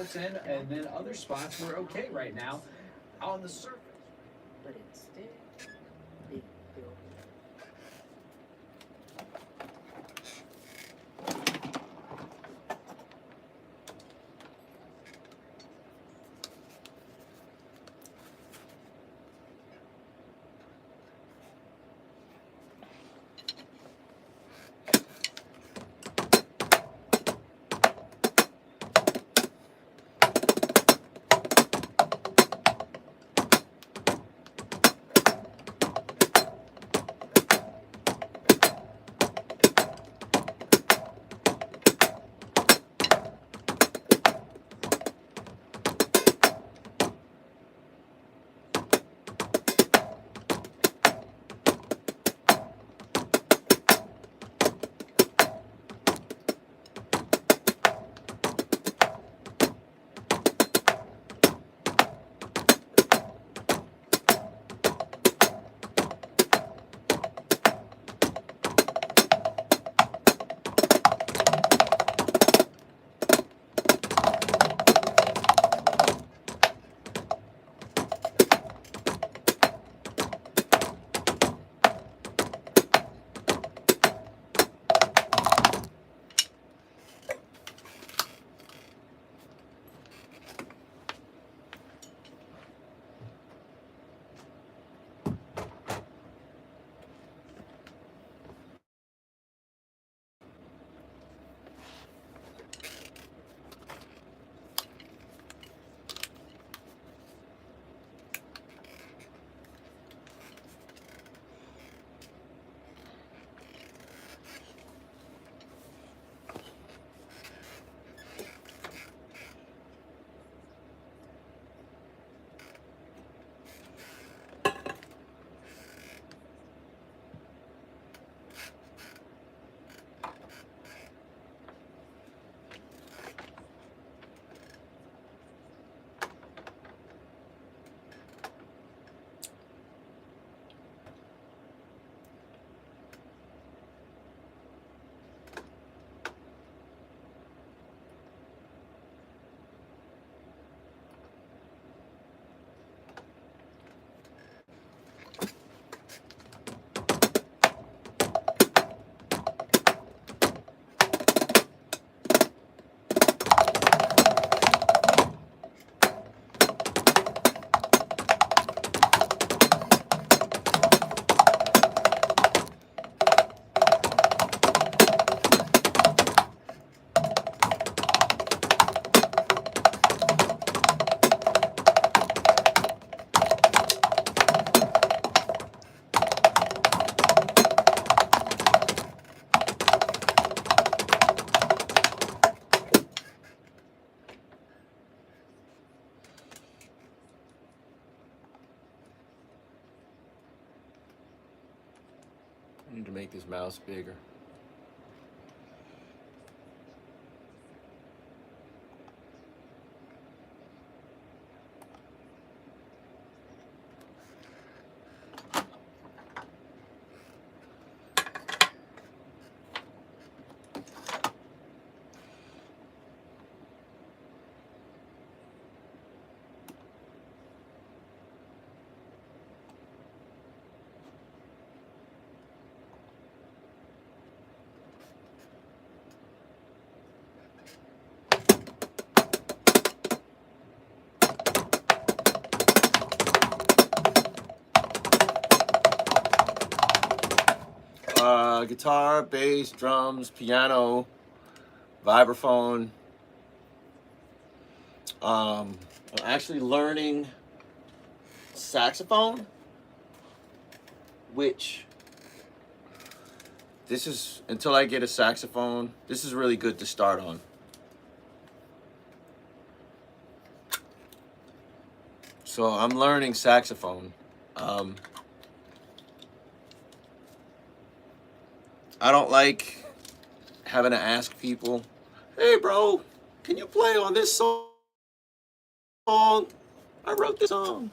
spots, and then other spots were okay right now on the surface. But instead, they build. I need to make this mouse bigger. Guitar, bass, drums, piano, vibraphone. I'm actually learning saxophone, which this is, until I get a saxophone, this is really good to start on. So I'm learning saxophone. I don't like having to ask people, hey bro, can you play on this song? I wrote this song.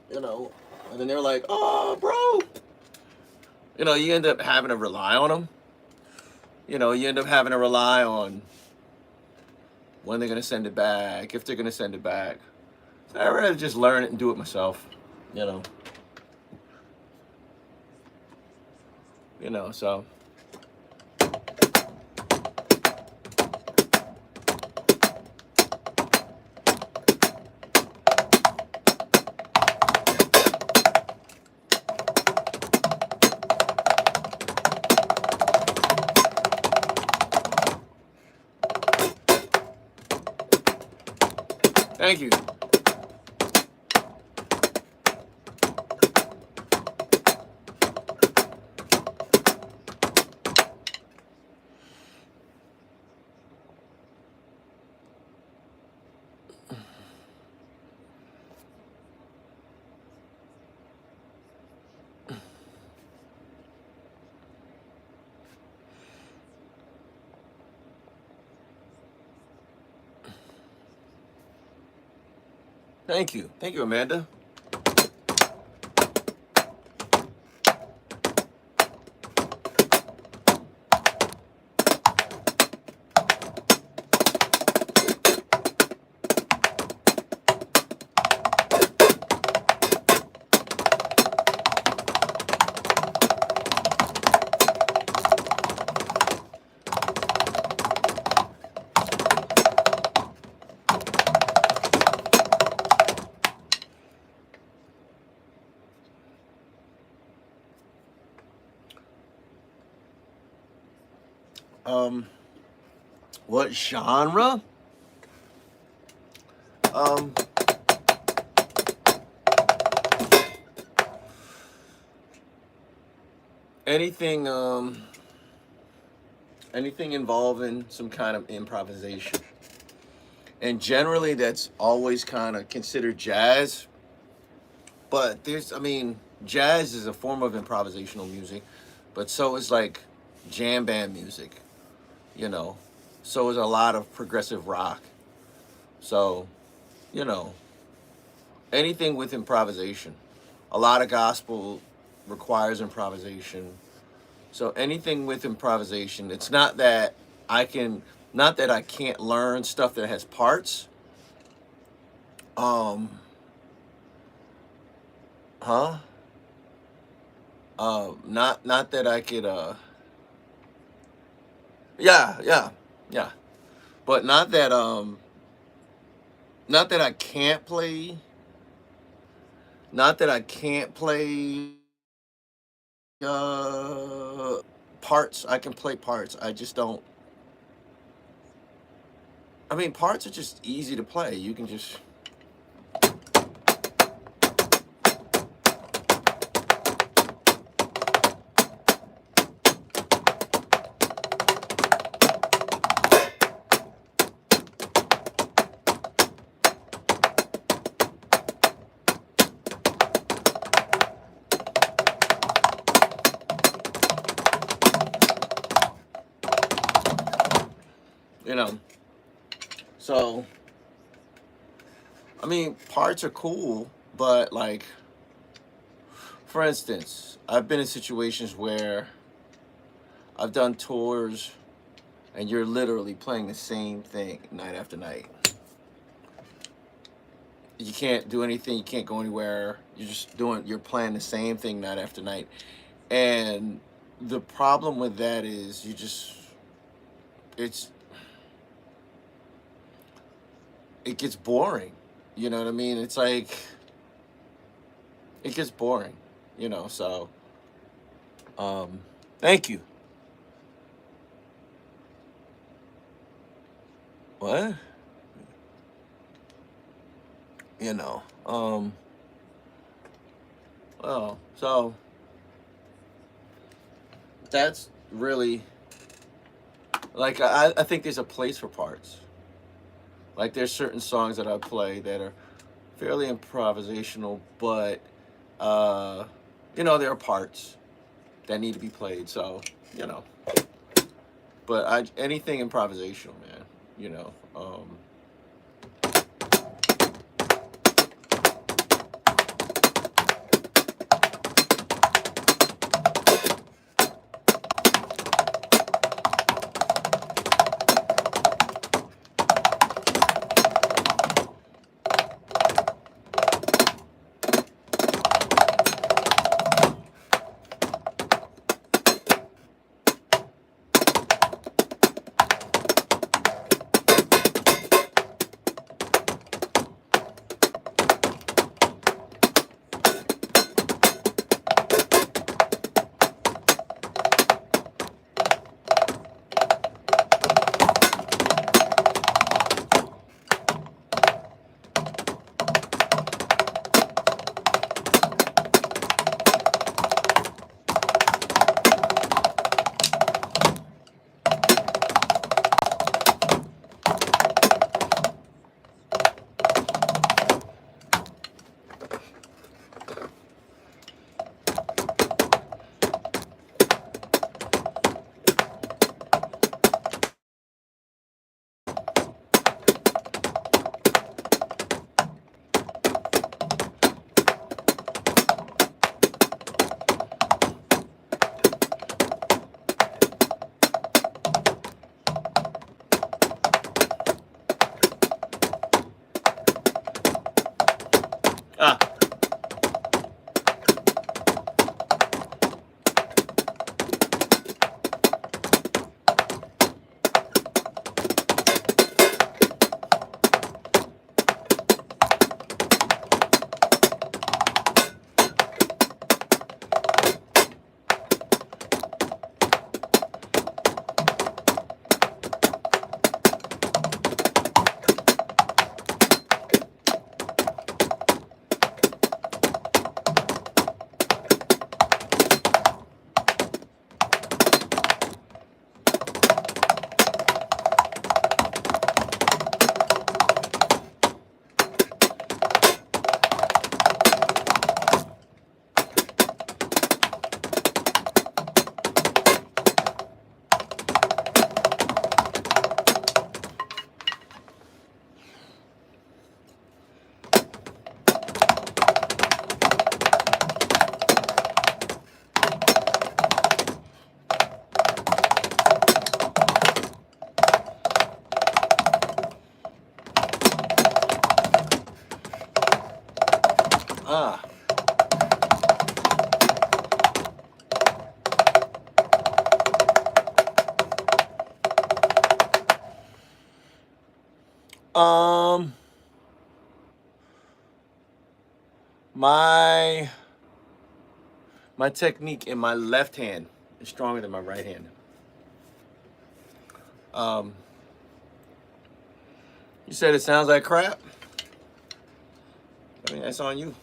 You know, and then they're like, oh bro. You know, you end up having to rely on them. You know, you end up having to rely on when they're gonna send it back, if they're gonna send it back. So I'd rather just learn it and do it myself, you know. So. Thank you. Thank you. Thank you, Amanda. What genre? Anything, anything involving some kind of improvisation. And generally that's always kind of considered jazz. But jazz is a form of improvisational music, but so is like jam band music, So is a lot of progressive rock. So, anything with improvisation. A lot of gospel requires improvisation. So anything with improvisation, it's not that I can't learn stuff that has parts. Not that I could yeah. But not that I can't play parts. I can play parts. I just don't. Parts are just easy to play. You can just. So, parts are cool, but like, for instance, I've been in situations where I've done tours and you're literally playing the same thing night after night. You can't do anything, you can't go anywhere, you're playing the same thing night after night. And the problem with that is it gets boring. You know what I mean? It's like, it gets boring, so, thank you. What? Well, so, that's really, like, I think there's a place for parts. Like, there's certain songs that I play that are fairly improvisational, but, there are parts that need to be played, so, But anything improvisational, man, Ah. My technique in my left hand is stronger than my right hand. You said it sounds like crap. I mean, that's on you.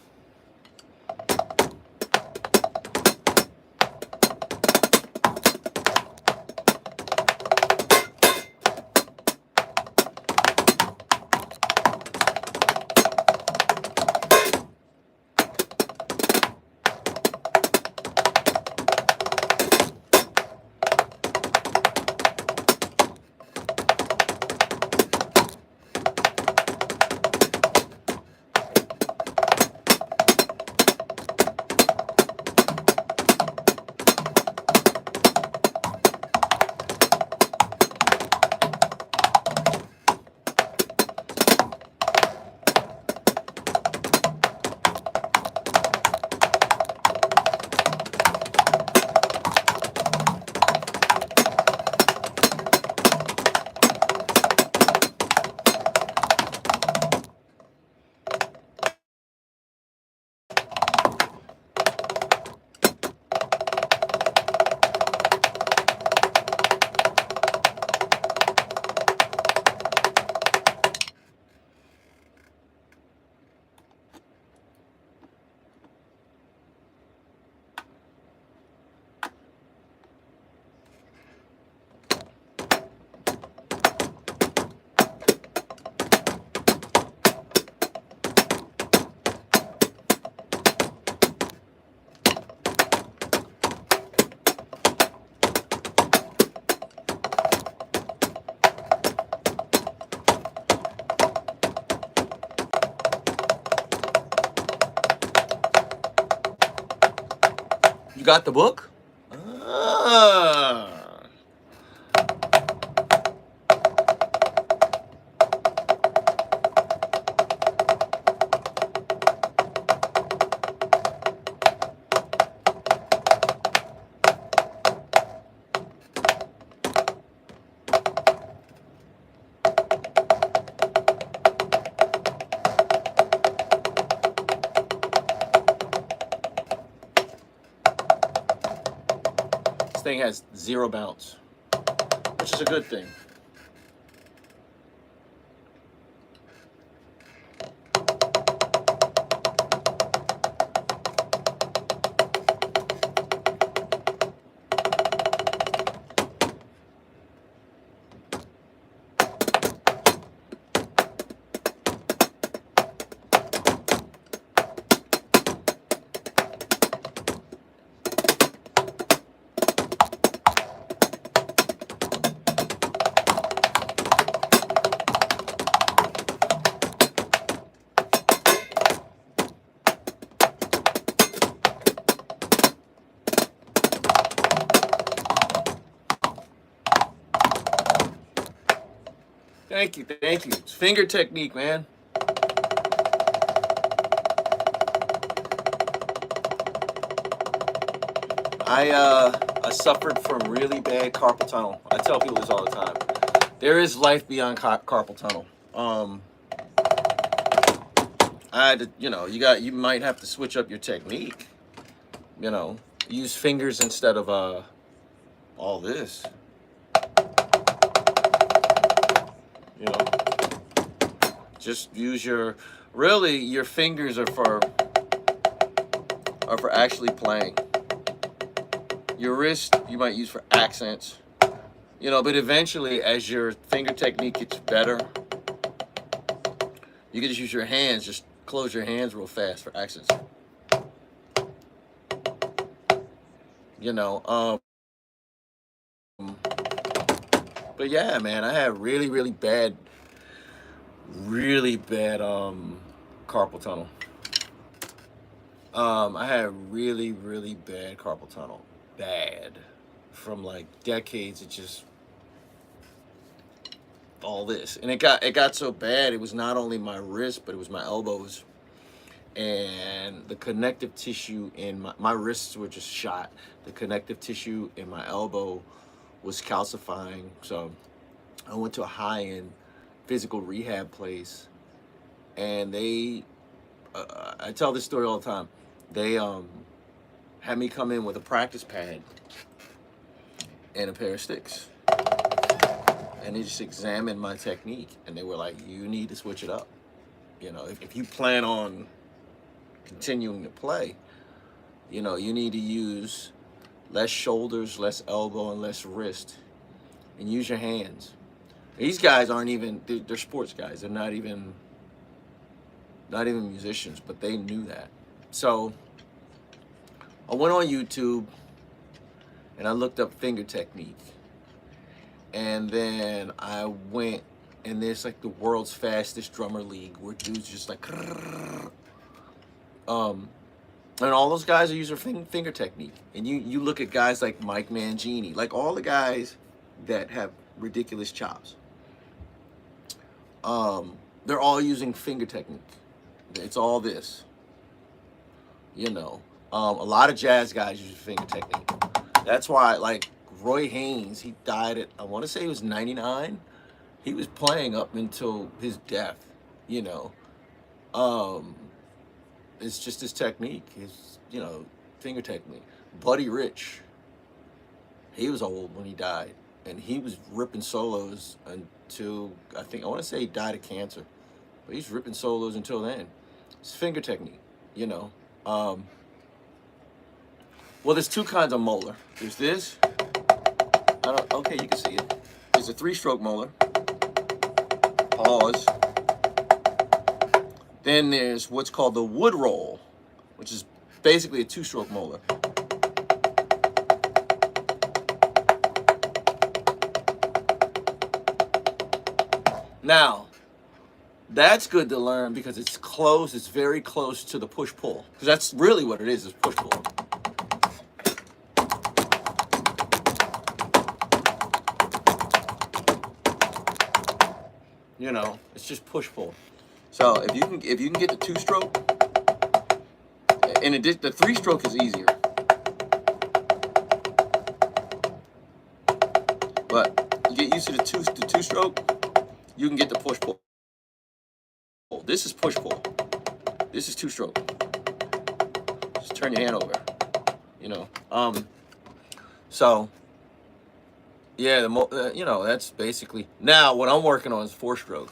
You got the book? Ah. This thing has 0 bounce, which is a good thing. Thank you, thank you. It's finger technique, man. I suffered from really bad carpal tunnel. I tell people this all the time. There is life beyond carpal tunnel. I had to, you might have to switch up your technique. Use fingers instead of all this. Just use your fingers are for actually playing. Your wrist you might use for accents. But eventually as your finger technique gets better, you can just use your hands, just close your hands real fast for accents. But yeah, man, I had really bad carpal tunnel. I had really bad carpal tunnel. Bad. From like decades of just all this. And it got so bad, it was not only my wrist, but it was my elbows. and the connective tissue in my wrists were just shot. The connective tissue in my elbow was calcifying. So I went to a high-end physical rehab place, and they, I tell this story all the time. They had me come in with a practice pad and a pair of sticks, and they just examined my technique, and they were like, "You need to switch it up. You know, if you plan on continuing to play, you know, you need to use less shoulders, less elbow, and less wrist, and use your hands." These guys aren't even, they're sports guys. They're not even musicians, but they knew that. So I went on YouTube and I looked up finger technique. And then I went, and there's like the world's fastest drummer league where dudes just like, and all those guys are using finger technique. And you look at guys like Mike Mangini, like all the guys that have ridiculous chops. They're all using finger technique. It's all this, you know. A lot of jazz guys use finger technique. That's why, like, Roy Haynes, he died at, I want to say he was 99. He was playing up until his death, you know. It's just his technique, his, you know, finger technique. Buddy Rich, he was old when he died, and he was ripping solos until, I want to say he died of cancer, but he's ripping solos until then. It's finger technique, you know. Well, there's two kinds of molar. There's this. Okay, you can see it. There's a 3-stroke molar. Pause. Then there's what's called the wood roll, which is basically a 2-stroke molar. Now, that's good to learn because it's close, it's very close to the push-pull. Because that's really what it is push-pull. You know, it's just push-pull. So if you can get the 2-stroke, and the 3-stroke is easier. But you get used to the 2-stroke, you can get the push-pull. This is push-pull. This is 2-stroke. Just turn your hand over, you know. So yeah, you know, that's basically. Now what I'm working on is 4-stroke.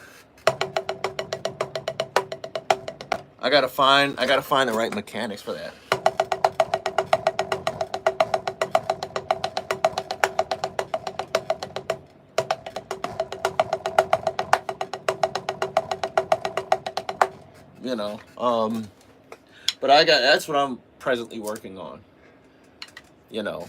I gotta find the right mechanics for that. You know, but that's what I'm presently working on. You know.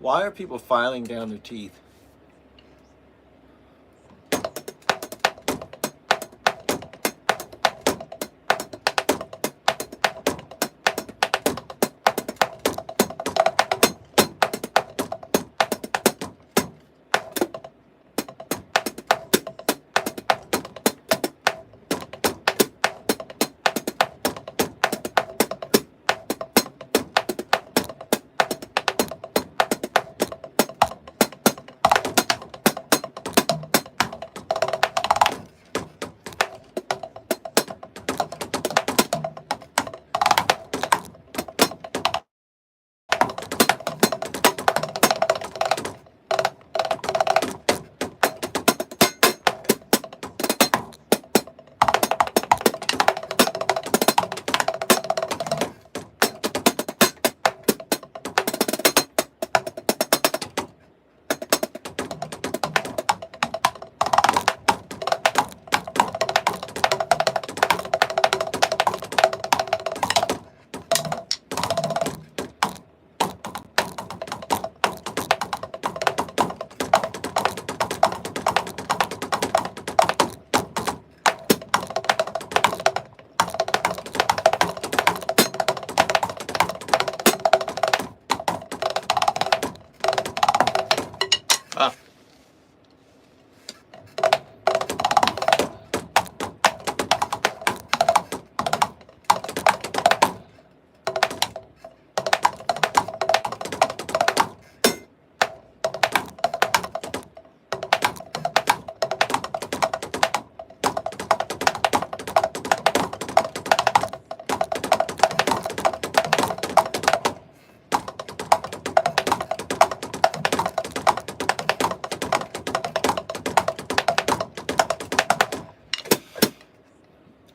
Why are people filing down their teeth? Ah.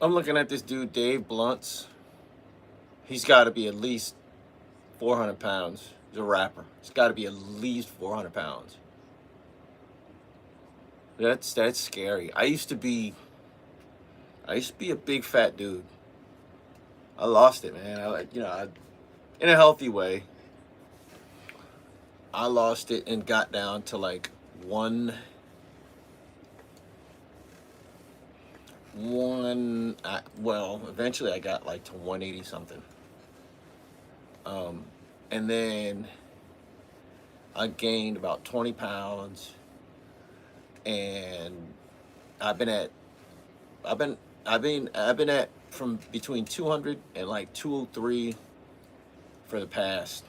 I'm looking at this dude, Dave Blunt's. He's got to be at least 400 pounds. He's a rapper. He's got to be at least 400 pounds. That's scary. I used to be a big fat dude. I lost it, man. In a healthy way. I lost it and got down to like eventually I got like to 180 something. And then I gained about 20 pounds, and I've been at from between 200 and like 203 for the past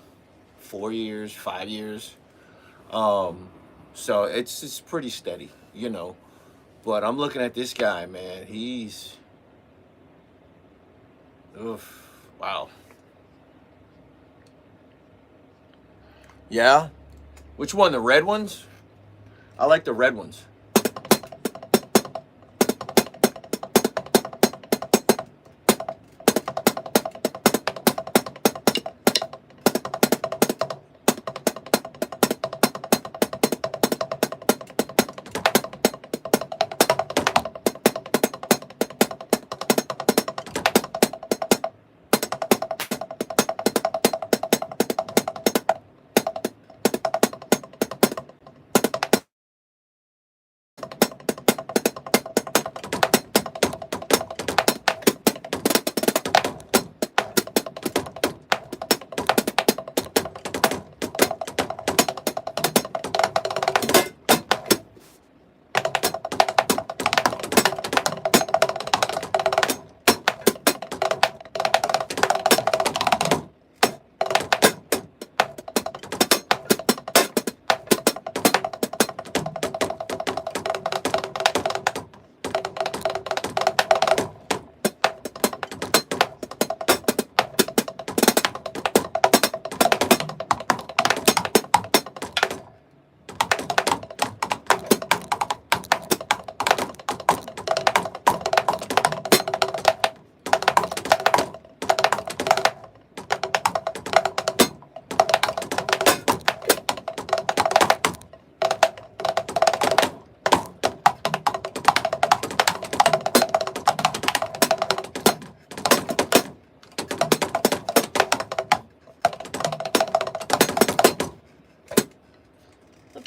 4 years, 5 years. So it's pretty steady, you know. But I'm looking at this guy, man. He's, oof, wow. Yeah? Which one? The red ones? I like the red ones.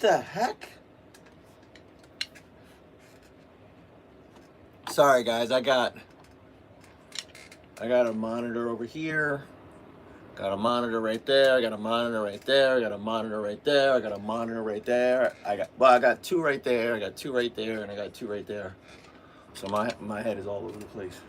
the heck? Sorry guys, I got a monitor over here. Got a monitor right there. I got a monitor right there. I got a monitor right there. I got a monitor right there. I got two right there. I got two right there, and I got two right there. So my head is all over the place.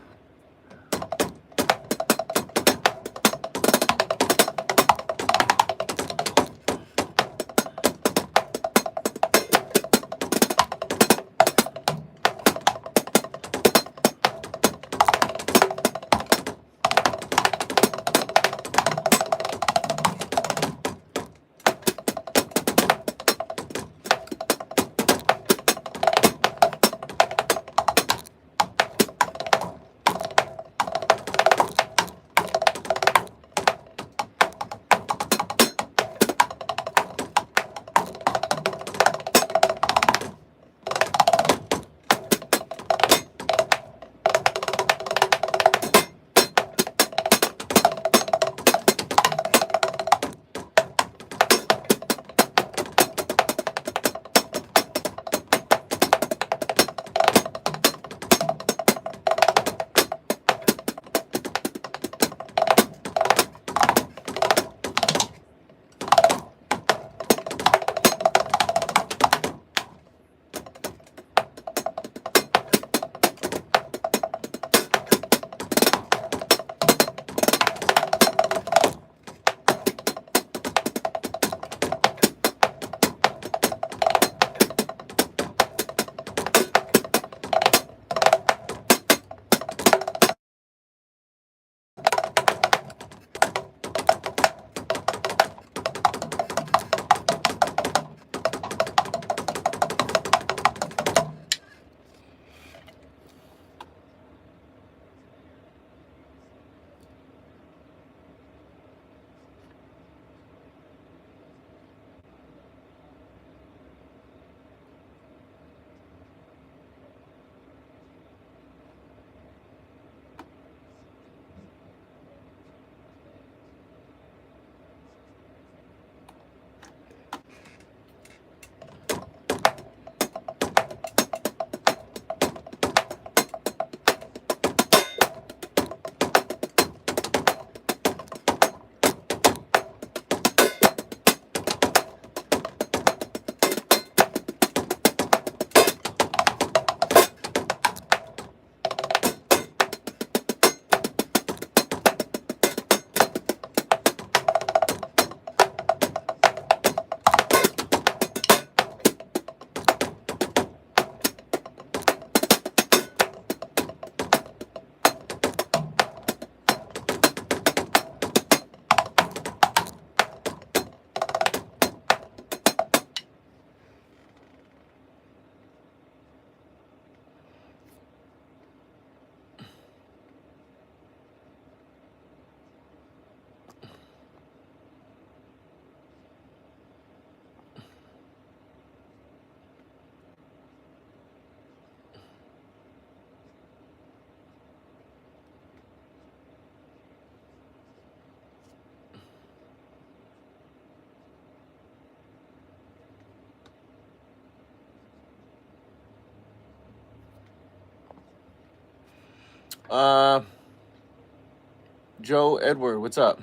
Joe Edward, what's up?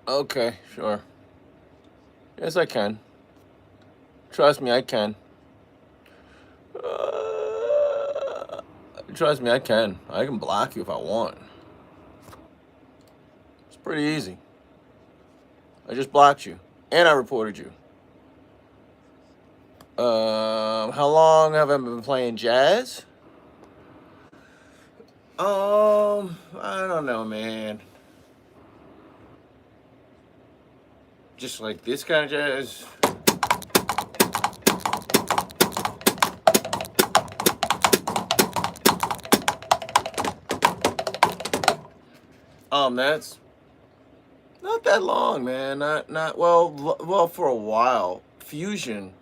Okay, sure. Yes, I can. Trust me, I can. Trust me, I can. I can block you if I want. It's pretty easy. I just blocked you, and I reported you. How long have I been playing jazz? I don't know, man. Just like this kind of jazz. That's not that long, man. Not well for a while. Fusion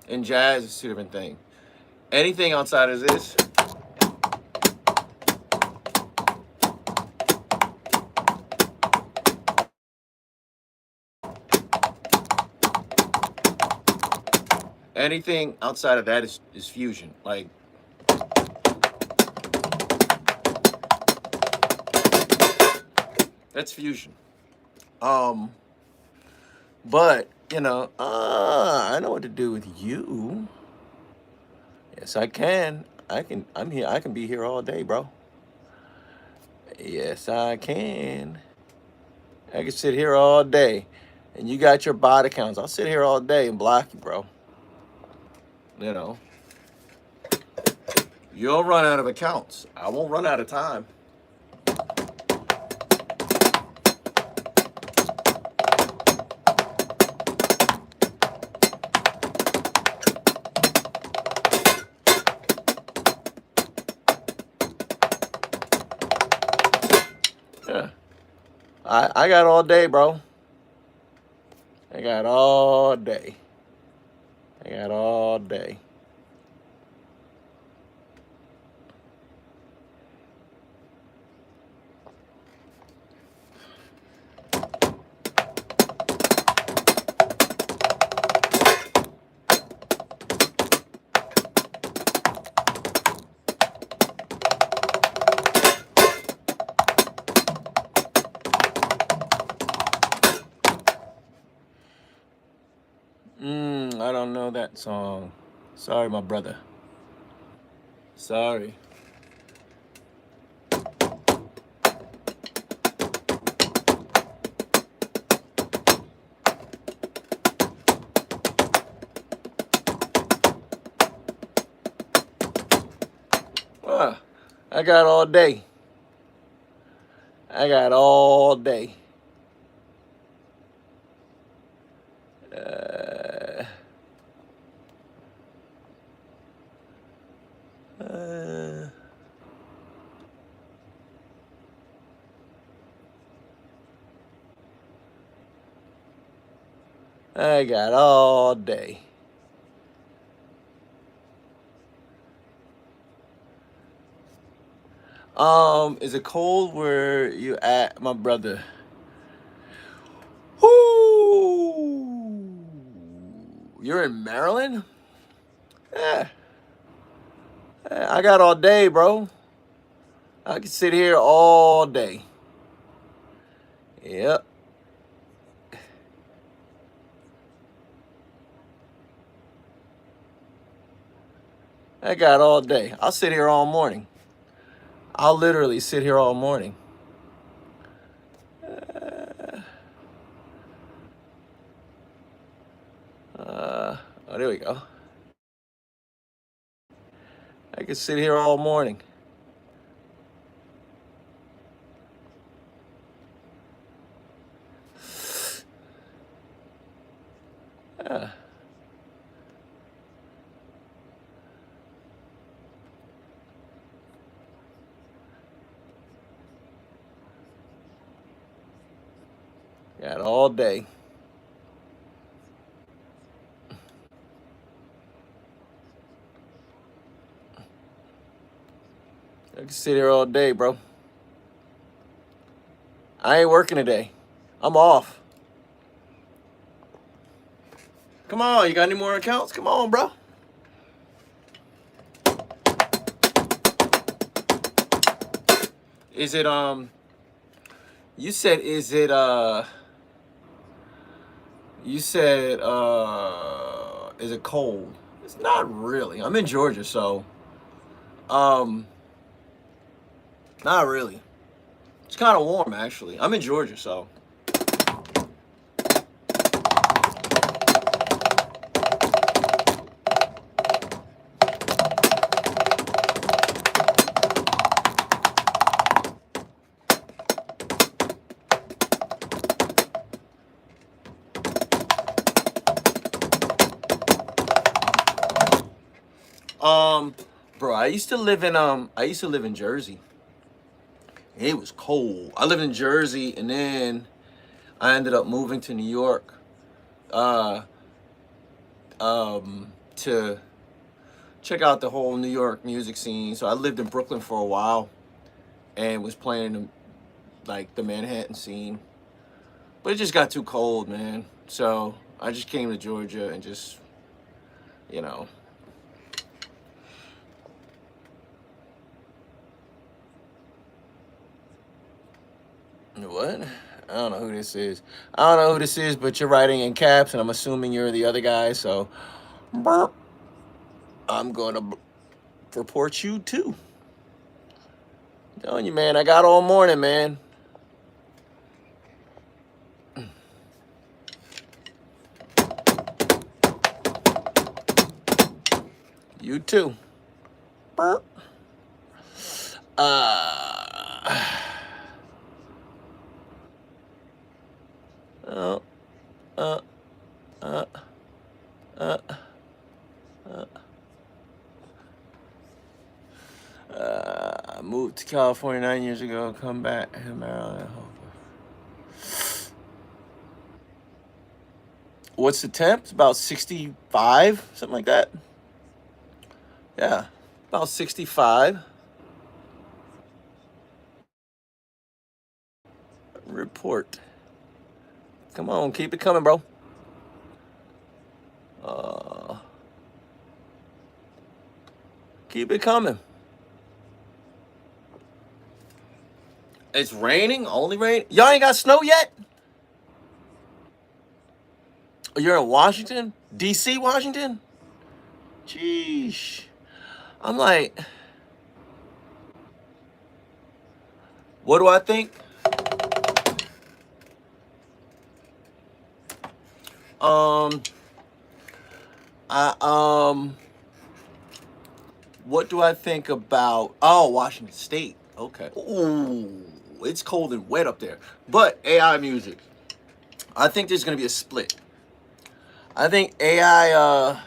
and jazz is two different things. Anything outside of this, Anything outside of that is fusion. Like, that's fusion. But you know, I know what to do with you. Yes, I can. I'm here. I can be here all day, bro. Yes, I can. I can sit here all day. And you got your body counts. I'll sit here all day and block you, bro. You know. You'll run out of accounts. I won't run out of time. Yeah. I got all day, bro. I got all day. I got all day. I don't know that song. Sorry, my brother. Sorry. I got all day. I got all day. I got all day. Is it cold where you at, my brother? Whoo! You're in Maryland? Yeah. I got all day, bro. I can sit here all day. Yep. I got all day. I'll sit here all morning. I'll literally sit here all morning. Oh, there we go. I can sit here all morning. Yeah. Got all day. I can sit here all day, bro. I ain't working today. I'm off. Come on, you got any more accounts? Come on, bro. Is it you said is it is it cold? It's not really. I'm in Georgia, so not really. It's kind of warm actually. I'm in Georgia, so bro, I used to live in Jersey. It was cold. I lived in Jersey, and then I ended up moving to New York to check out the whole New York music scene. So I lived in Brooklyn for a while and was playing the Manhattan scene. But it just got too cold, man. So I just came to Georgia and just you know. What? I don't know who this is. I don't know who this is, but you're writing in caps, and I'm assuming you're the other guy, so burp. I'm gonna report you too. I'm telling you, man, I got all morning, man. You too. Burp. Oh, uh, uh, uh, I moved to California 9 years ago. Come back in Maryland. What's the temp? It's about 65, something like that. Yeah, about 65. Report. Come on, keep it coming, bro. Keep it coming. It's raining, only rain. Y'all ain't got snow yet? You're in Washington? DC, Washington? Jeez. I'm like, what do I think? What do I think about, Washington State? Okay. Ooh, it's cold and wet up there. But AI music, I think there's going to be a split. I think AI,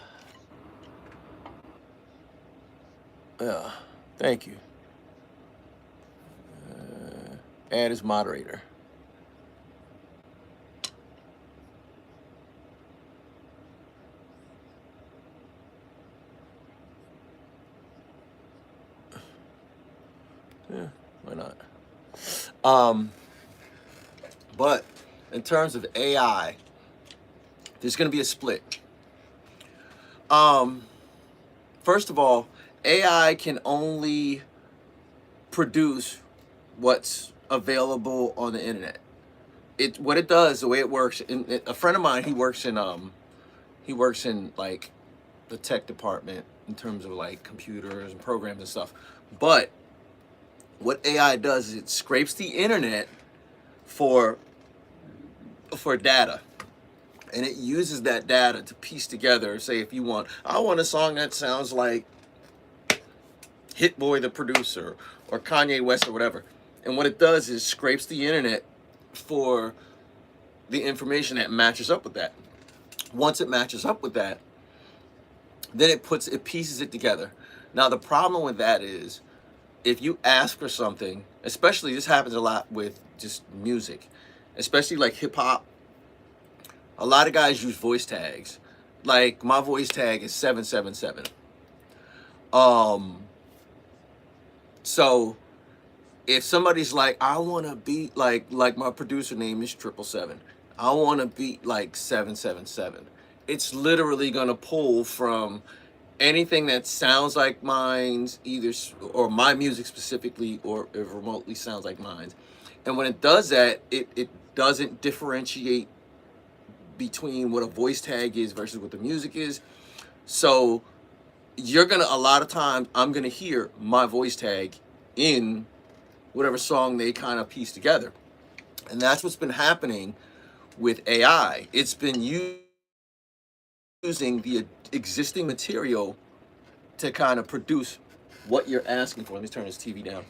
yeah, thank you. Add as moderator. Yeah, why not? But in terms of AI, there's going to be a split. First of all, AI can only produce what's available on the internet. What it does, the way it works. A friend of mine, he works in like the tech department in terms of like computers and programs and stuff. But what AI does is it scrapes the internet for data, and it uses that data to piece together. Say, if I want a song that sounds like Hit Boy the producer or Kanye West or whatever. And what it does is scrapes the internet for the information that matches up with that. Once it matches up with that, then it pieces it together. Now the problem with that is, if you ask for something, especially this happens a lot with just music, especially like hip hop, a lot of guys use voice tags. Like my voice tag is 777. So if somebody's like, I want to beat like my producer name is 777. I want to beat like 777. It's literally going to pull from anything that sounds like mine's, or my music specifically, or it remotely sounds like mine's. And when it does that, it doesn't differentiate between what a voice tag is versus what the music is. So a lot of times I'm gonna hear my voice tag in whatever song they kind of piece together. And that's what's been happening with AI. It's been using the existing material to kind of produce what you're asking for. Let me turn this TV down.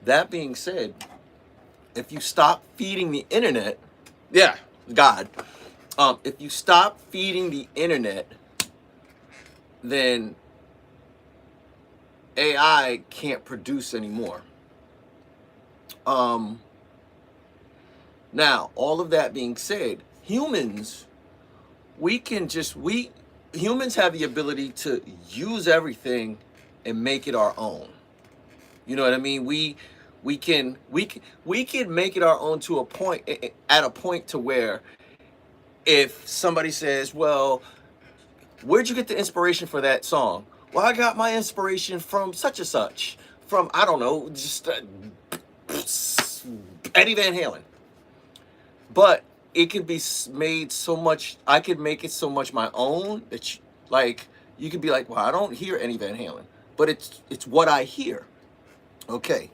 That being said, if you stop feeding the internet, if you stop feeding the internet, then AI can't produce anymore. Now, all of that being said, humans have the ability to use everything and make it our own. You know what I mean? We can make it our own to a point to where if somebody says, well, Where'd you get the inspiration for that song? Well, I got my inspiration from such and such. From, I don't know, just Eddie Van Halen. But it can be made so much, I could make it so much my own that you could be like, well, I don't hear Eddie Van Halen, but it's what I hear. Okay.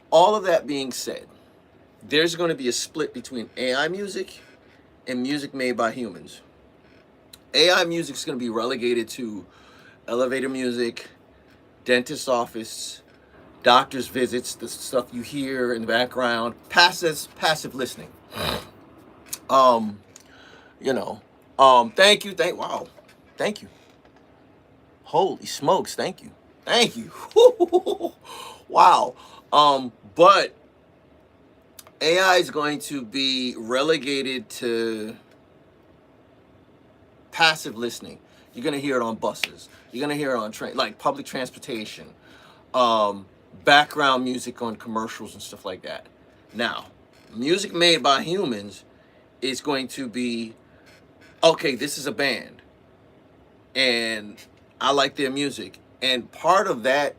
All of that being said, there's going to be a split between AI music and music made by humans. AI music is going to be relegated to elevator music, dentist office, doctor's visits, the stuff you hear in the background, passive listening. Thank you, thank you. Holy smokes, thank you. Wow. But AI is going to be relegated to passive listening. You're gonna hear it on buses. You're gonna hear it on like public transportation, background music on commercials and stuff like that. Now, music made by humans is going to be, okay, this is a band, and I like their music. And part of the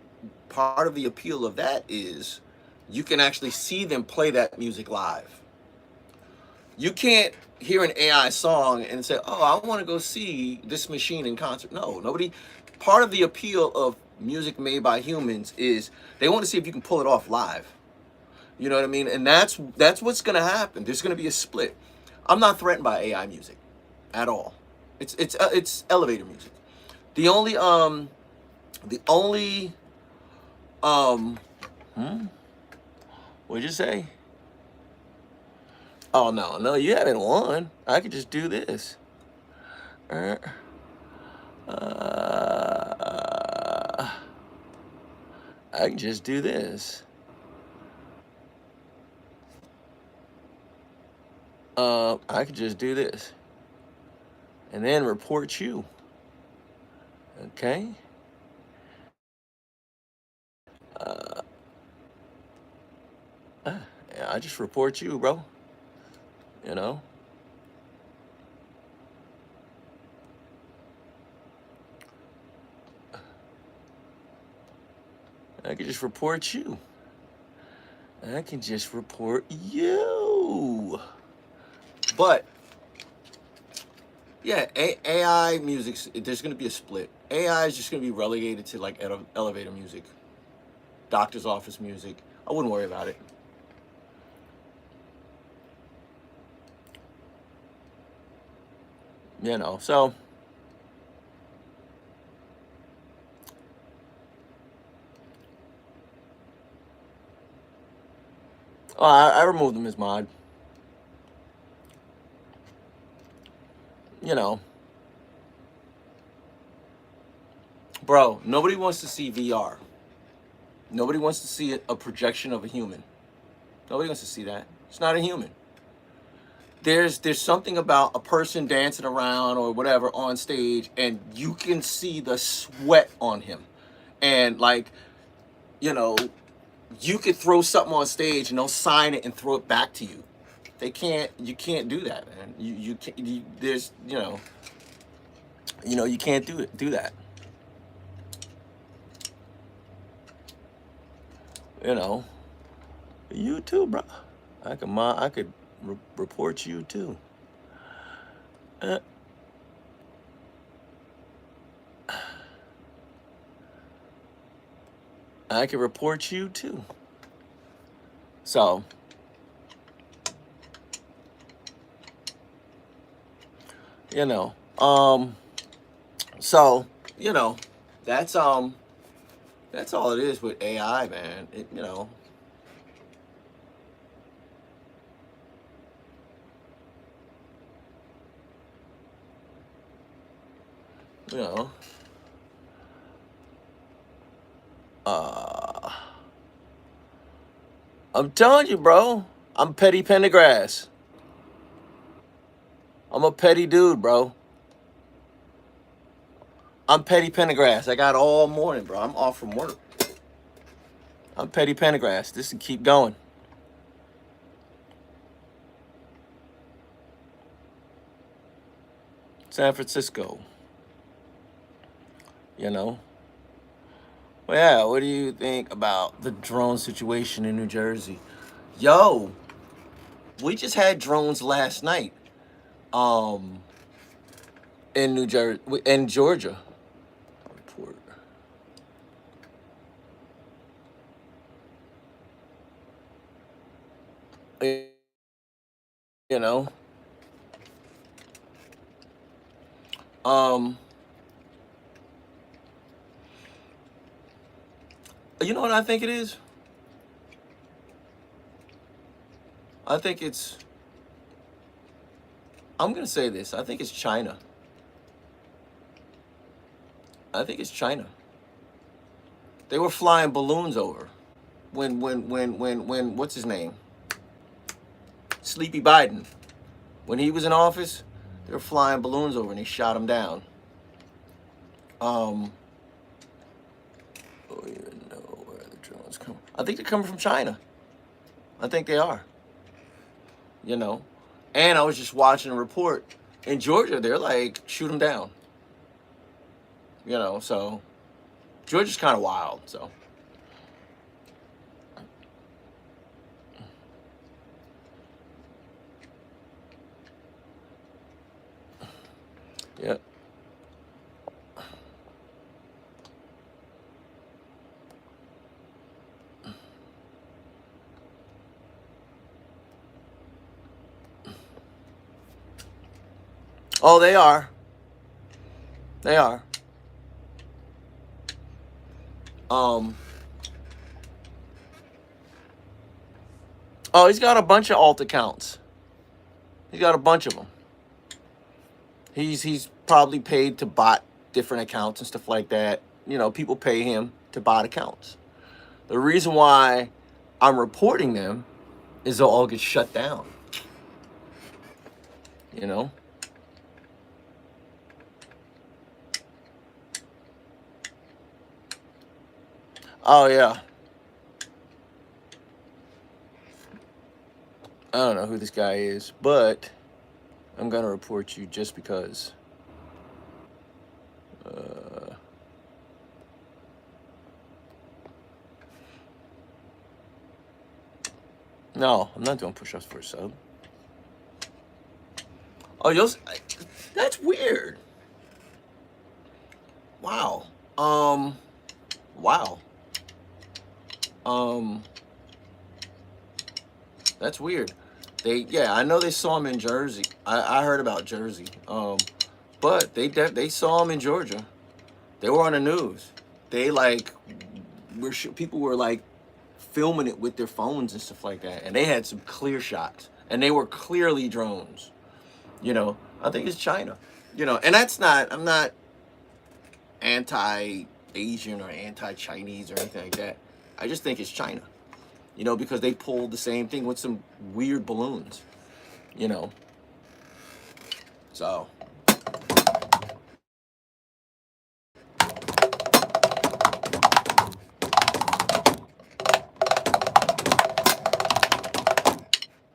appeal of that is you can actually see them play that music live. You can't hear an AI song and say, oh, I want to go see this machine in concert. No, nobody. Part of the appeal of music made by humans is they want to see if you can pull it off live. You know what I mean? And that's what's going to happen. There's going to be a split. I'm not threatened by AI music at all. It's elevator music. The only what'd you say? Oh, no, you haven't won. I could just do this. I can just do this. I could just do this. And then report you. Okay? Yeah, I just report you, bro. You know? I can just report you. I can just report you. But, yeah, AI music, there's going to be a split. AI is just going to be relegated to like elevator music, doctor's office music. I wouldn't worry about it. You know, so I removed them as mod. You know, bro, nobody wants to see VR. Nobody wants to see a projection of a human. Nobody wants to see that. It's not a human. There's something about a person dancing around or whatever on stage, and you can see the sweat on him. And like, you know, you could throw something on stage and they'll sign it and throw it back to you. You can't do that, man. You can't, there's, you can't do that. You know, you too, bro. I could report you too. I could report you too. So, you know, so, you know, that's all it is with AI, man. You know. You know. I'm telling you, bro. I'm Petty Pendergrass. I'm a petty dude, bro. I'm Petty Pendergrass. I got all morning, bro. I'm off from work. I'm Petty Pendergrass. This can keep going. San Francisco. you know. Well, yeah, what do you think about the drone situation in New Jersey? Yo, we just had drones last night. Um, in New Jersey, in Georgia. Report. You know, um, you know what I think it is? I think it's. I'm gonna say this. I think it's China. I think it's China. They were flying balloons over when what's his name? Sleepy Biden. When he was in office, they were flying balloons over and they shot him down. Oh, you know where the drones come. I think they're coming from China. I think they are. You know, and I was just watching a report in Georgia. They're like shoot them down. You know, so Georgia's kind of wild. So. Yeah. Oh, they are. They are. Oh, he's got a bunch of alt accounts. He's got a bunch of them. He's probably paid to bot different accounts and stuff like that. You know, people pay him to bot accounts. The reason why I'm reporting them is they'll all get shut down. You know? Oh, yeah. I don't know who this guy is, but I'm going to report you just because. No, I'm not doing push-ups for a sub. Oh, that's weird. Wow. Wow. That's weird. I know they saw him in Jersey. I heard about Jersey. But they saw him in Georgia. They were on the news. They people were like filming it with their phones and stuff like that, and they had some clear shots, and they were clearly drones. You know, I think it's China. You know, and I'm not anti-Asian or anti-Chinese or anything like that. I just think it's China. You know, because they pulled the same thing with some weird balloons. You know. So.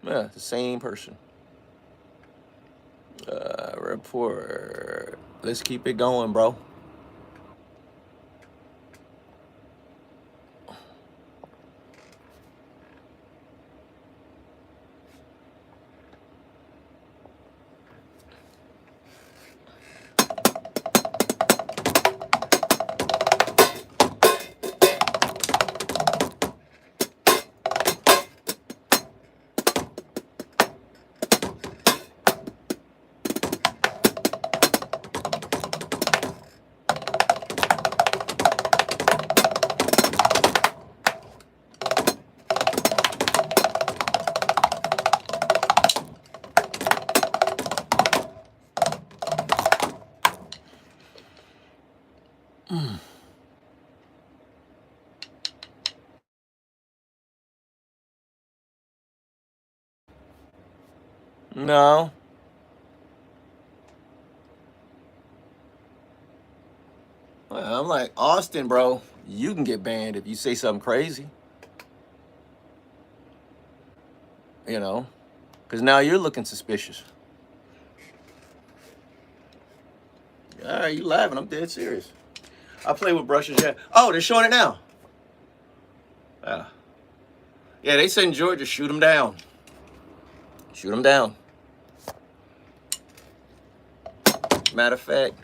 Yeah, the same person. Report. Let's keep it going, bro. No. Well, I'm like, Austin, bro, you can get banned if you say something crazy. You know? Because now you're looking suspicious. All right, you laughing. I'm dead serious. I play with brushes, yeah. Oh, they're showing it now. Yeah, they said in Georgia, shoot them down. Shoot them down. Matter of fact,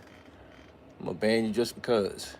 I'm gonna ban you just because.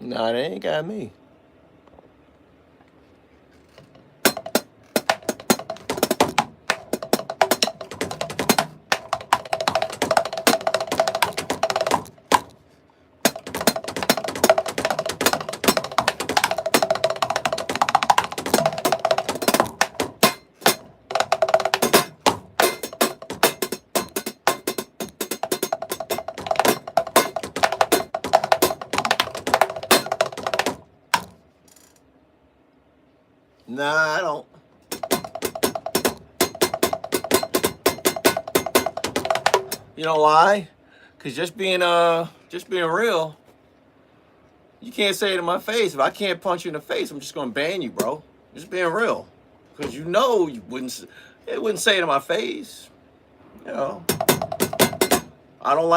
Nah, they ain't got me. Nah, I don't. You know why? Cause just being real, you can't say it in my face. If I can't punch you in the face, I'm just gonna ban you, bro. Just being real. Cause you know you wouldn't say it in my face. You know. I don't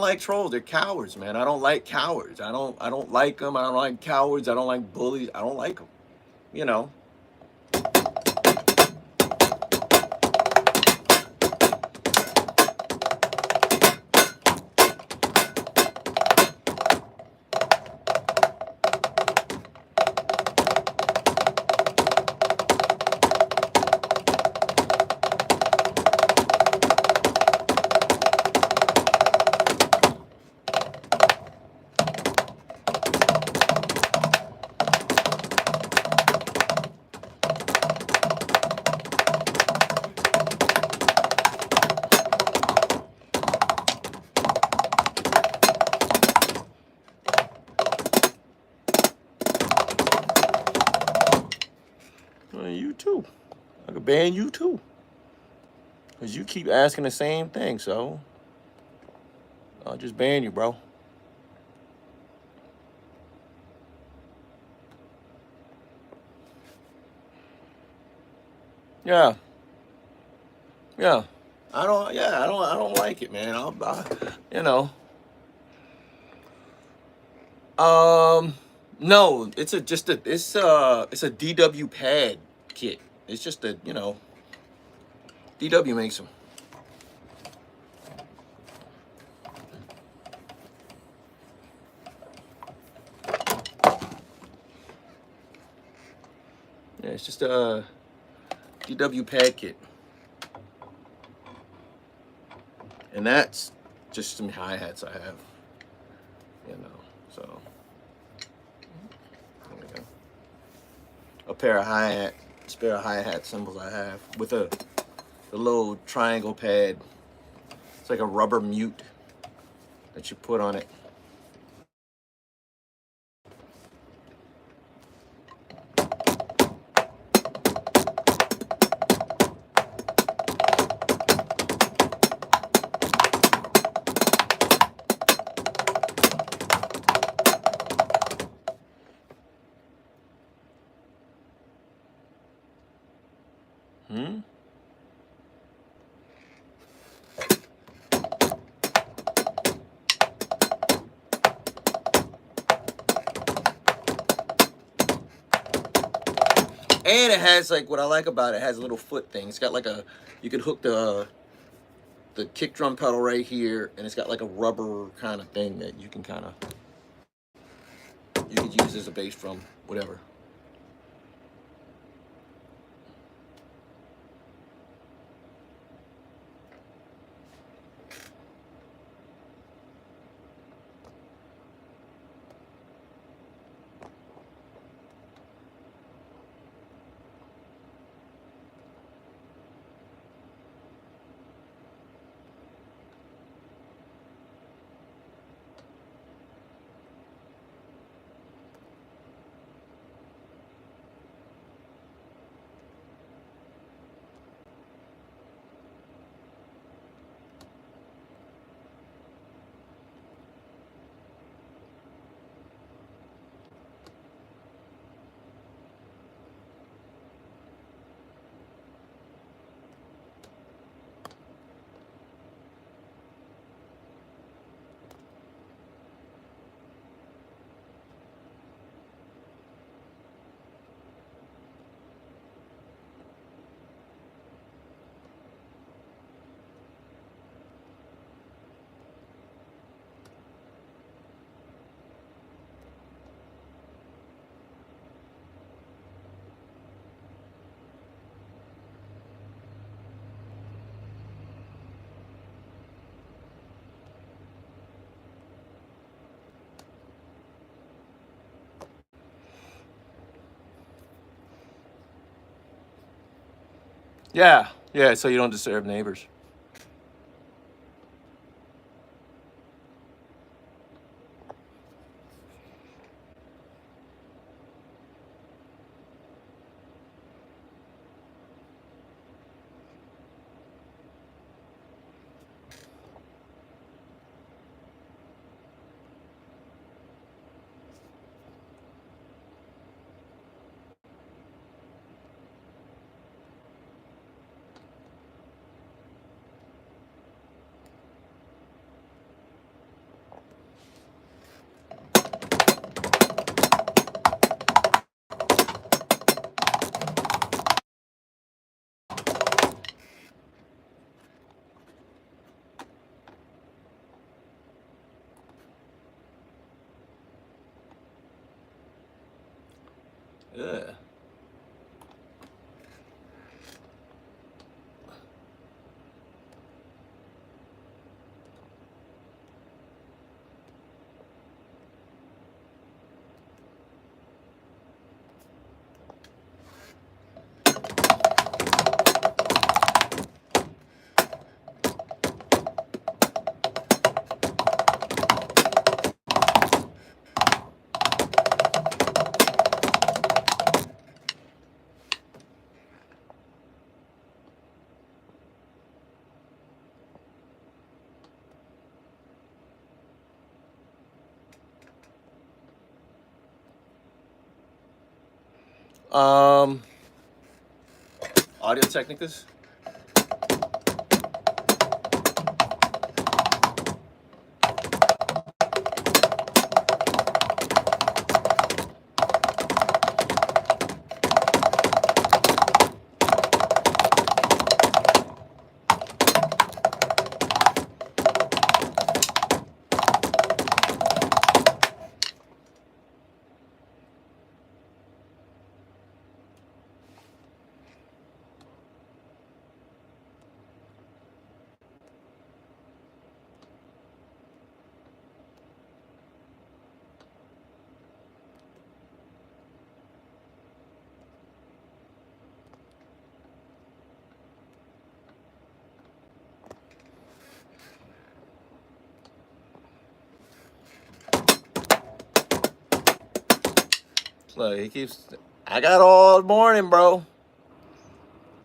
like trolls. They're cowards, man. I don't like cowards. I don't like them. I don't like cowards. I don't like bullies. I don't like them. You know. You too. I could ban you too. Cause you keep asking the same thing, so I'll just ban you, bro. Yeah. Yeah. I don't like it, man. You know. No, it's a DW pad kit. It's just a, you know, DW makes them. Yeah, it's just a DW pad kit. And that's just some hi-hats I have. You know, so there we go. A pair of hi-hat cymbals I have with the little triangle pad. It's like a rubber mute that you put on it. And it has, like, what I like about it, has a little foot thing. It's got like a, you could hook the kick drum pedal right here, and it's got like a rubber kind of thing that you can kind of, you could use as a bass drum, whatever. Yeah, yeah, so you don't disturb neighbors. Yeah. Um, Audio Technicas. Look, he keeps. I got all morning, bro.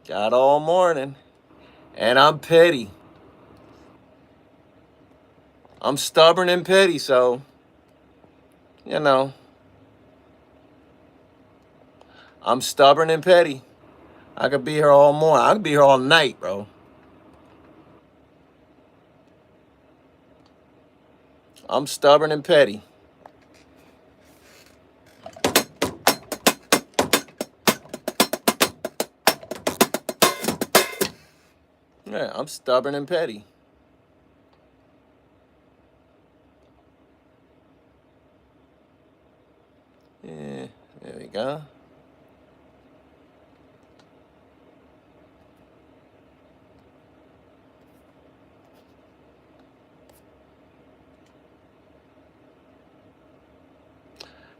Got all morning, and I'm petty. I'm stubborn and petty, so you know. I'm stubborn and petty. I could be here all morning. I could be here all night, bro. I'm stubborn and petty. Yeah, I'm stubborn and petty. Yeah, there we go.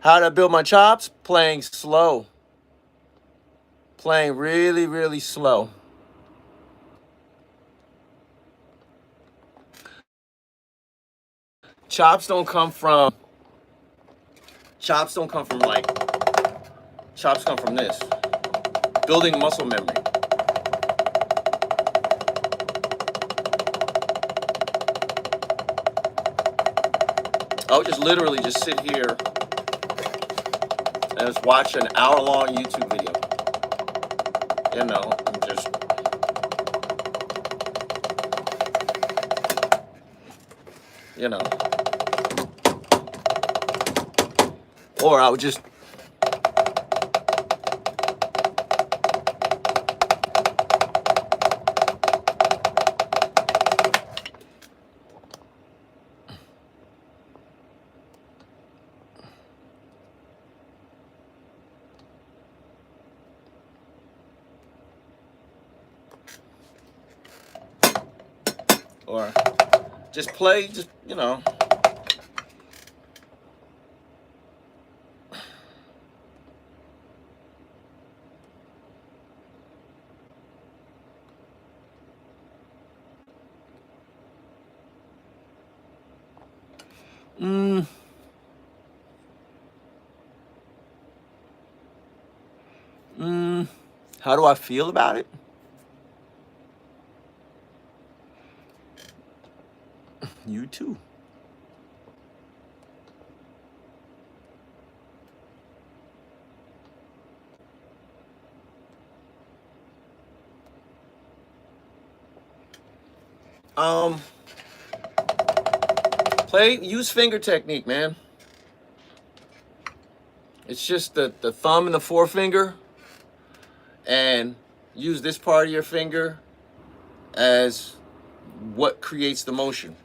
How did I build my chops? Playing slow. Playing really, really slow. Chops don't come from like, chops come from this. Building muscle memory. I would just literally just sit here and just watch an hour-long YouTube video. You know, and just, you know. Or I would just, play, just, you know. How do I feel about it? You too. Use finger technique, man. It's just the thumb and the forefinger, and use this part of your finger as what creates the motion.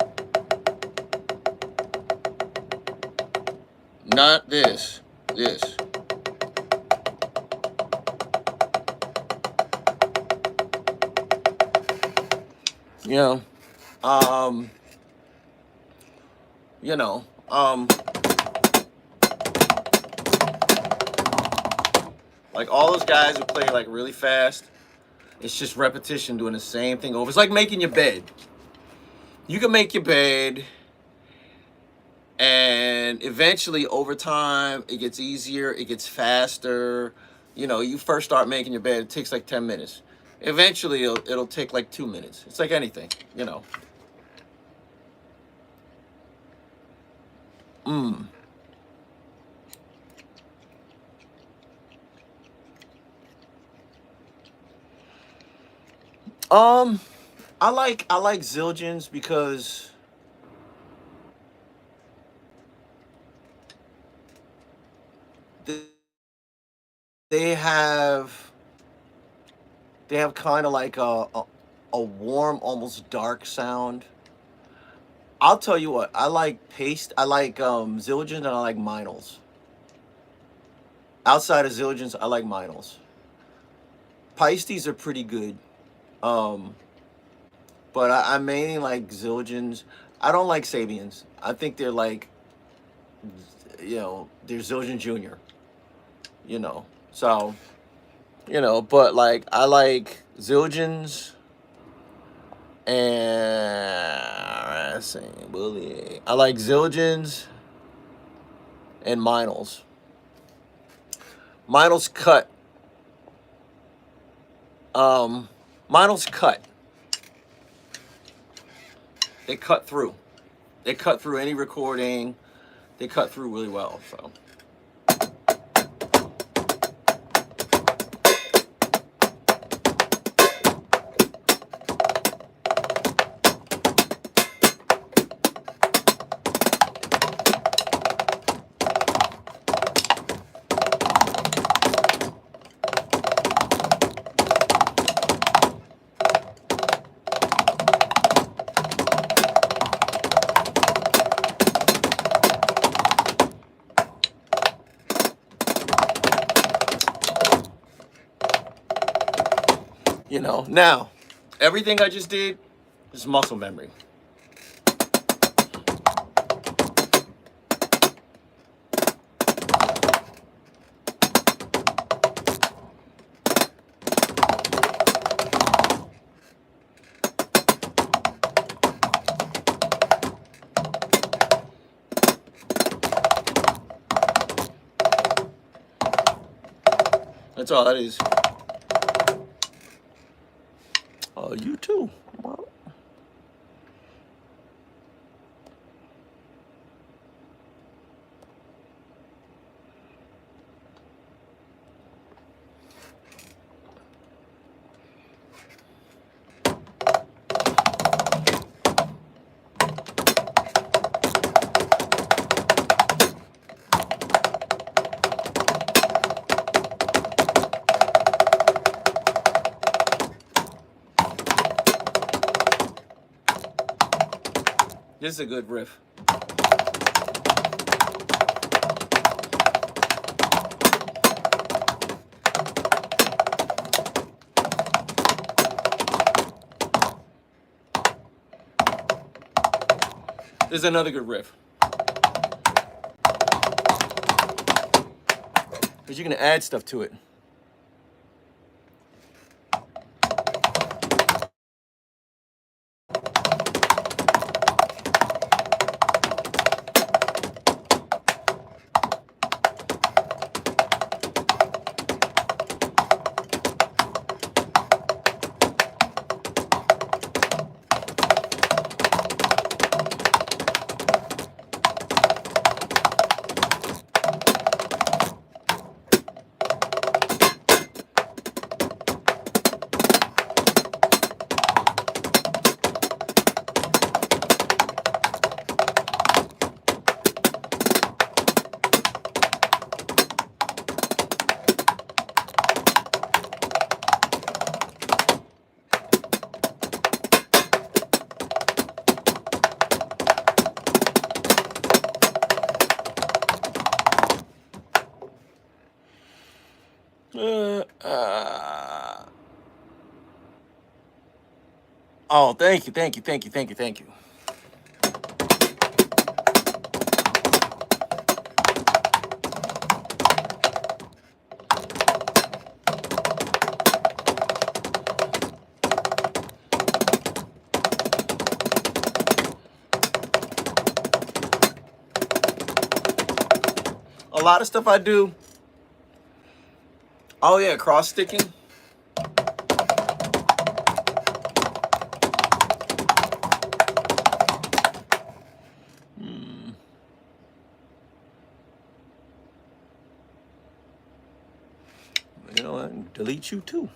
Not this. This. You know, you know, like all those guys who play like really fast, it's just repetition doing the same thing over. It's like making your bed. You can make your bed, and eventually over time it gets easier, it gets faster. You know, you first start making your bed, it takes like 10 minutes. Eventually it'll take like 2 minutes. It's like anything, you know. I like Zildjians because they have kind of like a warm, almost dark sound. I'll tell you what, I like Zildjians, and I like Minals. Outside of Zildjians, I like Minals. Paistes are pretty good. But I mainly like Zildjians. I don't like Sabians. I think they're like, you know, they're Zildjian Jr. You know, so, you know, but like I like Zildjians and I like Zildjians and Minals. Minals cut. Minals cut. They cut through. They cut through any recording. They cut through really well. So. You know, now, everything I just did is muscle memory. That's all that is. Oh, you too. Well, this is a good riff. This is another good riff. Because you can add stuff to it. Oh, thank you, thank you, thank you, thank you, thank you. A lot of stuff I do. Oh yeah, cross sticking. You know what? Delete you too.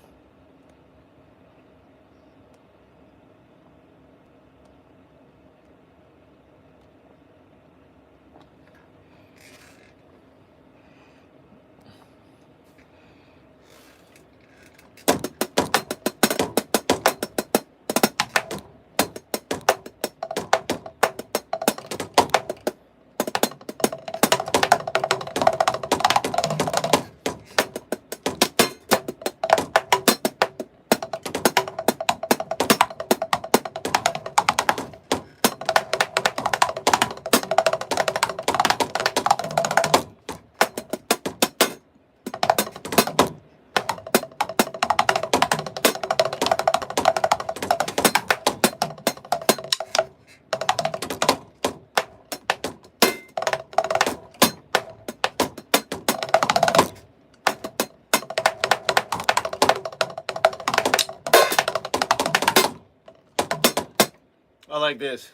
I like this.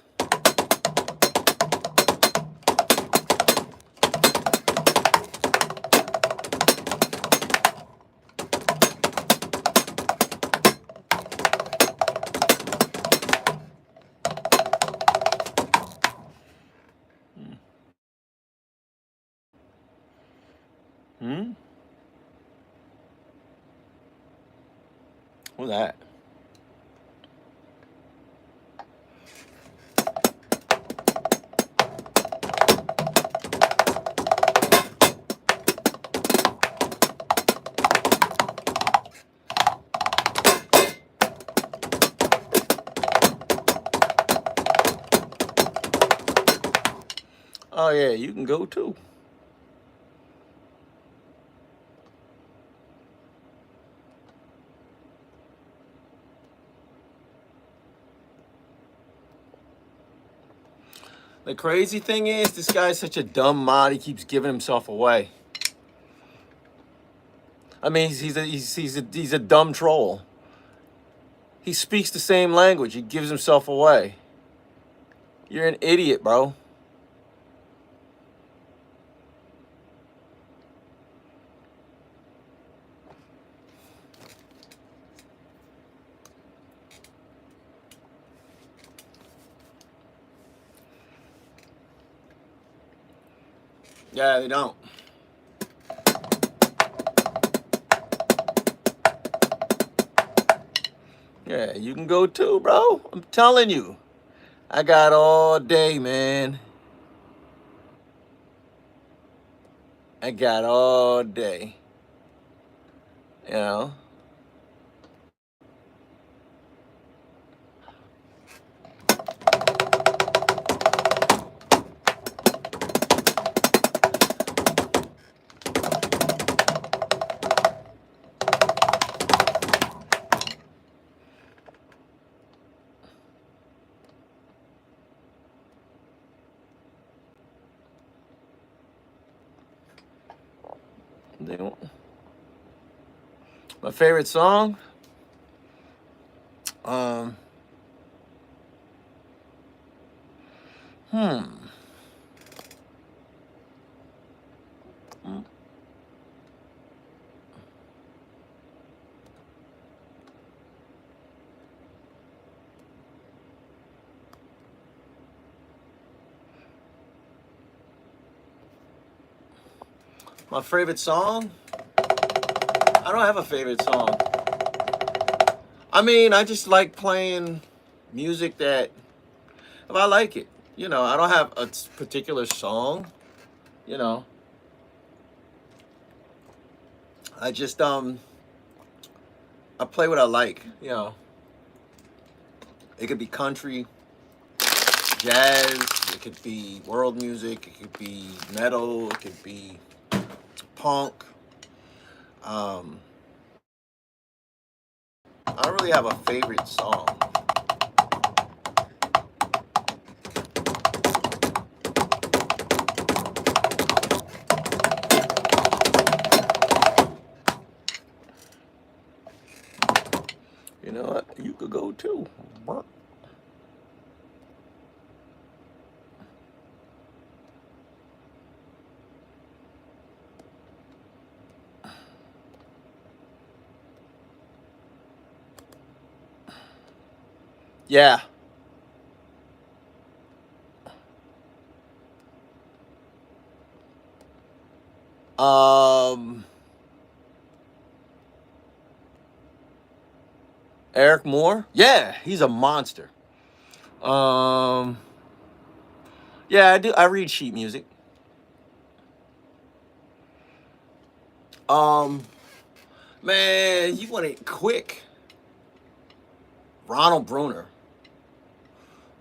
What's that? Oh yeah, you can go too. The crazy thing is, this guy's such a dumb mod. He keeps giving himself away. I mean, he's a dumb troll. He speaks the same language. He gives himself away. You're an idiot, bro. Yeah, they don't. Yeah, you can go too, bro. I'm telling you. I got all day, man. I got all day. You know? They don't. My favorite song? Hmm. My favorite song? I don't have a favorite song. I mean, I just like playing music that, if I like it, you know, I don't have a particular song, you know. I just, I play what I like, you know. It could be country, jazz, it could be world music, it could be metal, it could be punk. I don't really have a favorite song. You know what? You could go too. Yeah. Eric Moore? Yeah, he's a monster. Yeah, I do. I read sheet music. Man, you want it quick.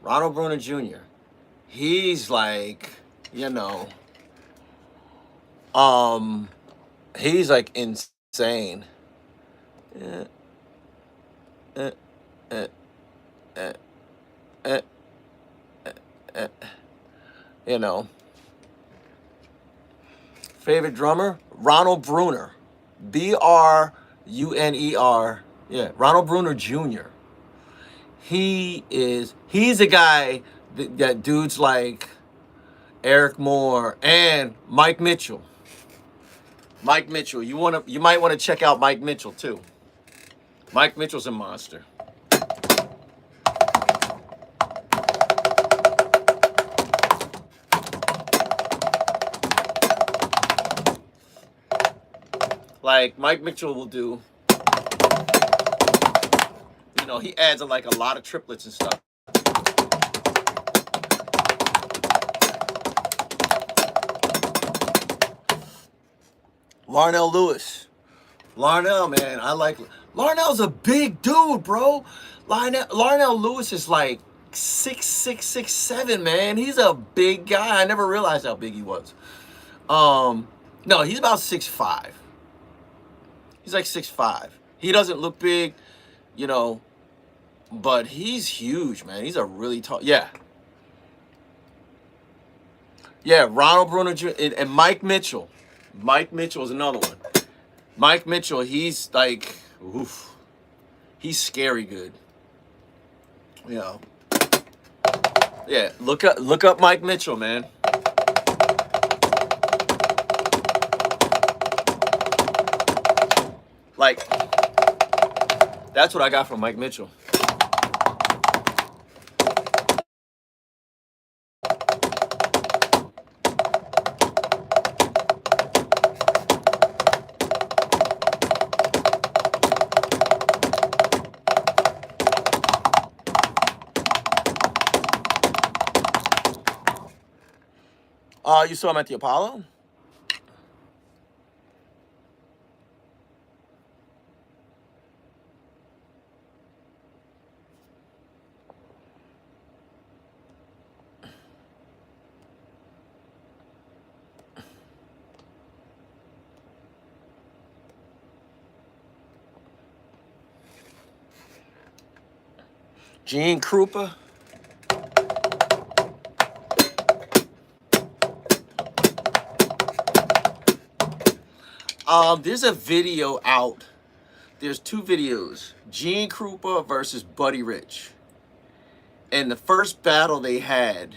Ronald Bruner Jr. He's like, you know, he's like insane. Uh, uh, uh, uh, uh, you know, favorite drummer? Ronald Bruner. Bruner. Yeah, Ronald Bruner Jr. He's a guy that dudes like Eric Moore and Mike Mitchell. You might want to check out Mike Mitchell too. Mike Mitchell's a monster. Like Mike Mitchell will do, you know, he adds like a lot of triplets and stuff. Larnell Lewis. Larnell, man, Larnell's a big dude, bro. Larnell Lewis is like 6'6", 6'7", man. He's a big guy. I never realized how big he was. No, he's about 6'5". He's like 6'5". He doesn't look big, you know, but he's huge, man. He's a really tall. Yeah. Yeah, Ronald Bruno Jr. and Mike Mitchell. Mike Mitchell is another one. Mike Mitchell, he's like, oof. He's scary good. You know. Yeah, look up Mike Mitchell, man. Like, that's what I got from Mike Mitchell. You saw him at the Apollo? Gene Krupa. There's a video out. There's two videos. Gene Krupa versus Buddy Rich. And the first battle they had,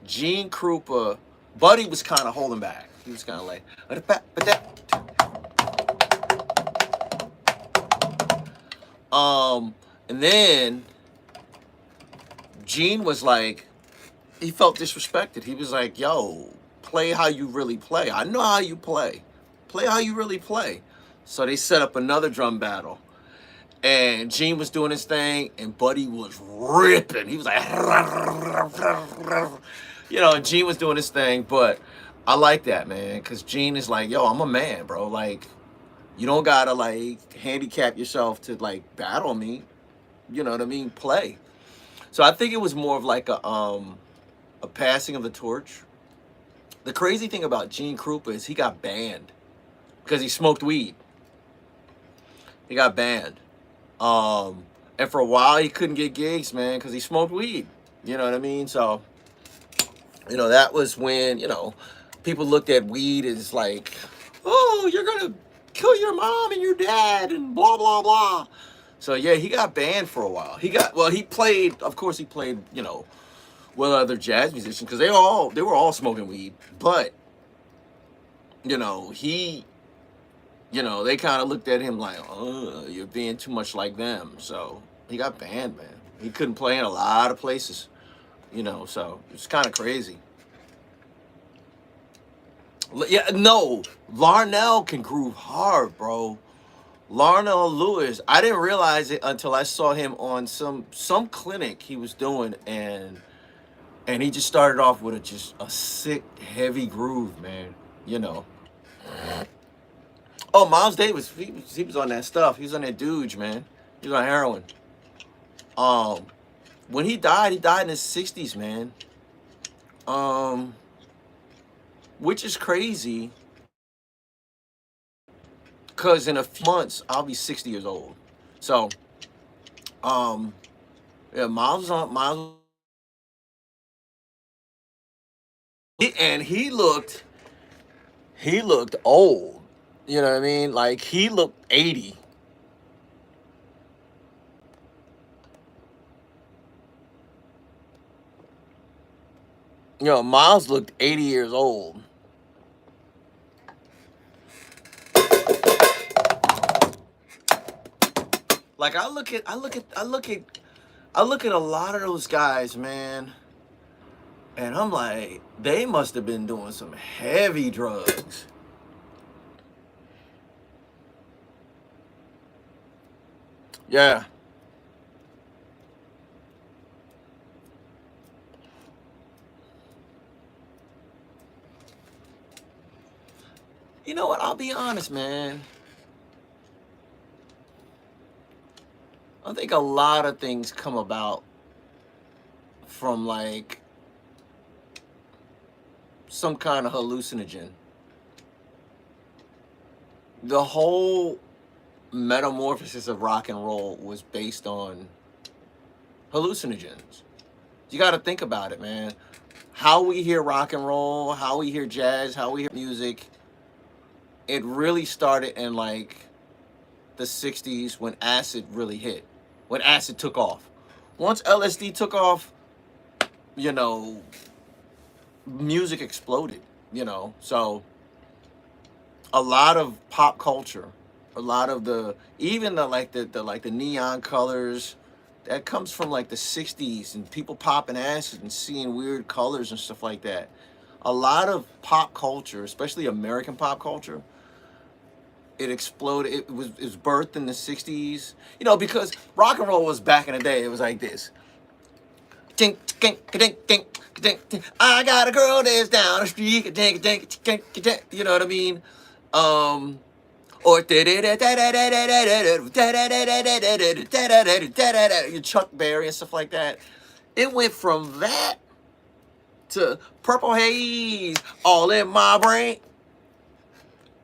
Gene Krupa, Buddy was kind of holding back. He was kind of like, and then Gene was like, he felt disrespected. He was like, yo, play how you really play. I know how you play. Play how you really play. So they set up another drum battle. And Gene was doing his thing, and Buddy was ripping. He was like, you know, and Gene was doing his thing. But I like that, man, because Gene is like, yo, I'm a man, bro. Like, you don't got to, like, handicap yourself to, like, battle me. You know what I mean? Play. So I think it was more of like a passing of the torch. The crazy thing about Gene Krupa is he got banned because he smoked weed. He got banned. And for a while he couldn't get gigs, man, because he smoked weed. You know what I mean? So, you know, that was when, you know, people looked at weed as like, oh, you're going to kill your mom and your dad and blah, blah, blah. So, yeah, he got banned for a while. He played, of course he played, you know, with other jazz musicians because they were all smoking weed. But, you know, they kind of looked at him like, oh, you're being too much like them. So he got banned, man. He couldn't play in a lot of places, you know, so it's kind of crazy. Yeah, no, Larnell can groove hard, bro. Larnell Lewis, I didn't realize it until I saw him on some clinic he was doing, and he just started off with just a sick, heavy groove, man, you know. Oh, Miles Davis, he was on that stuff. He was on that Dooge, man. He was on heroin. When he died in his 60s, man. Which is crazy, because in a few months I'll be 60 years old. So, yeah, Miles, and he looked old. You know what I mean? Like, he looked 80. You know, Miles looked 80 years old. Like, I look at a lot of those guys, man, and I'm like, they must have been doing some heavy drugs. Yeah. You know what? I'll be honest, man. I think a lot of things come about from like some kind of hallucinogen. The whole metamorphosis of rock and roll was based on hallucinogens. You got to think about it, man. How we hear rock and roll, how we hear jazz, how we hear music, it really started in like the 60s when acid really hit, when acid took off. Once LSD took off, you know, music exploded, you know. So a lot of pop culture, a lot of the, even the like the neon colors, that comes from like the 60s and people popping acid and seeing weird colors and stuff like that. A lot of pop culture, especially American pop culture, it exploded. It was birthed in the 60s. You know, because rock and roll was back in the day, it was like this. Ding, ding, ding, ding, ding, ding. I got a girl that's down the street. Ding, ding, ding, ding. You know what I mean? Or Chuck Berry and stuff like that. It went from that to Purple Haze, all in my brain.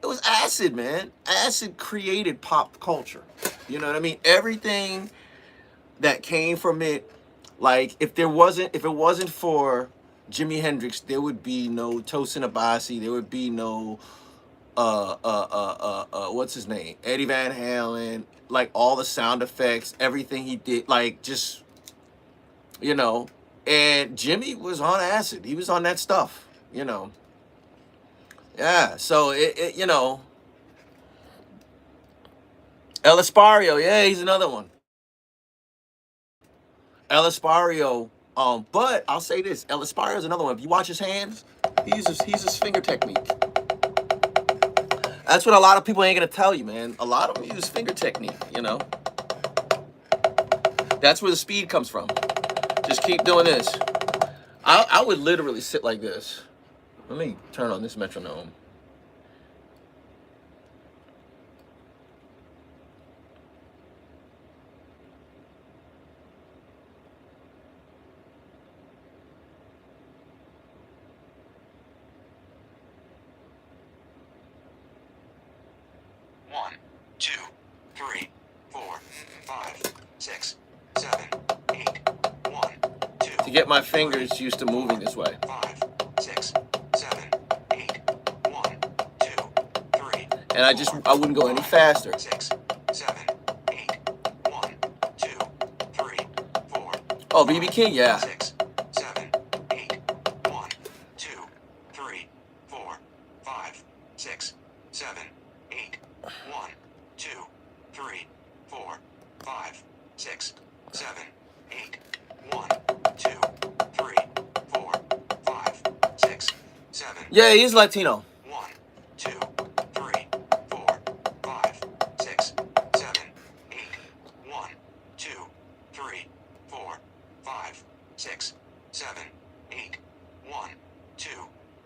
It was acid, man. Acid created pop culture. You know what I mean? Everything that came from it, like if it wasn't for Jimi Hendrix, there would be no Tosin Abasi, there would be no what's his name? Eddie Van Halen, like all the sound effects, everything he did, like just, you know, and Jimmy was on acid. He was on that stuff, you know. Yeah, so it you know, El Espario, yeah, he's another one. El Espario, but I'll say this, El Espario is another one. If you watch his hands, he uses his finger technique. That's what a lot of people ain't gonna tell you, man. A lot of them use finger technique, you know. That's where the speed comes from. Just keep doing this. I would literally sit like this. Let me turn on this metronome. One, two, three, four, five, six, seven, eight. 1, 2. To get my fingers used to moving this way. 5, 6, 7, 8. 1, 2, 3. And I wouldn't go any faster. 6, 7, 8. 1, 2, 3, 4. Oh, BB King, yeah. 6, 7, 8. 1, 2, 3, 4, 5, 6, 7, 8. 1, 2, 3, 4, 5, 6, 7, 8. 1, 2, 3, 4, 5, 6, 7. Yeah, he's Latino. 1, 2, 3, 4, 5, 6, 7, 8. 1, 2, 3, 4, 5, 6, 7, 8. 1, 2,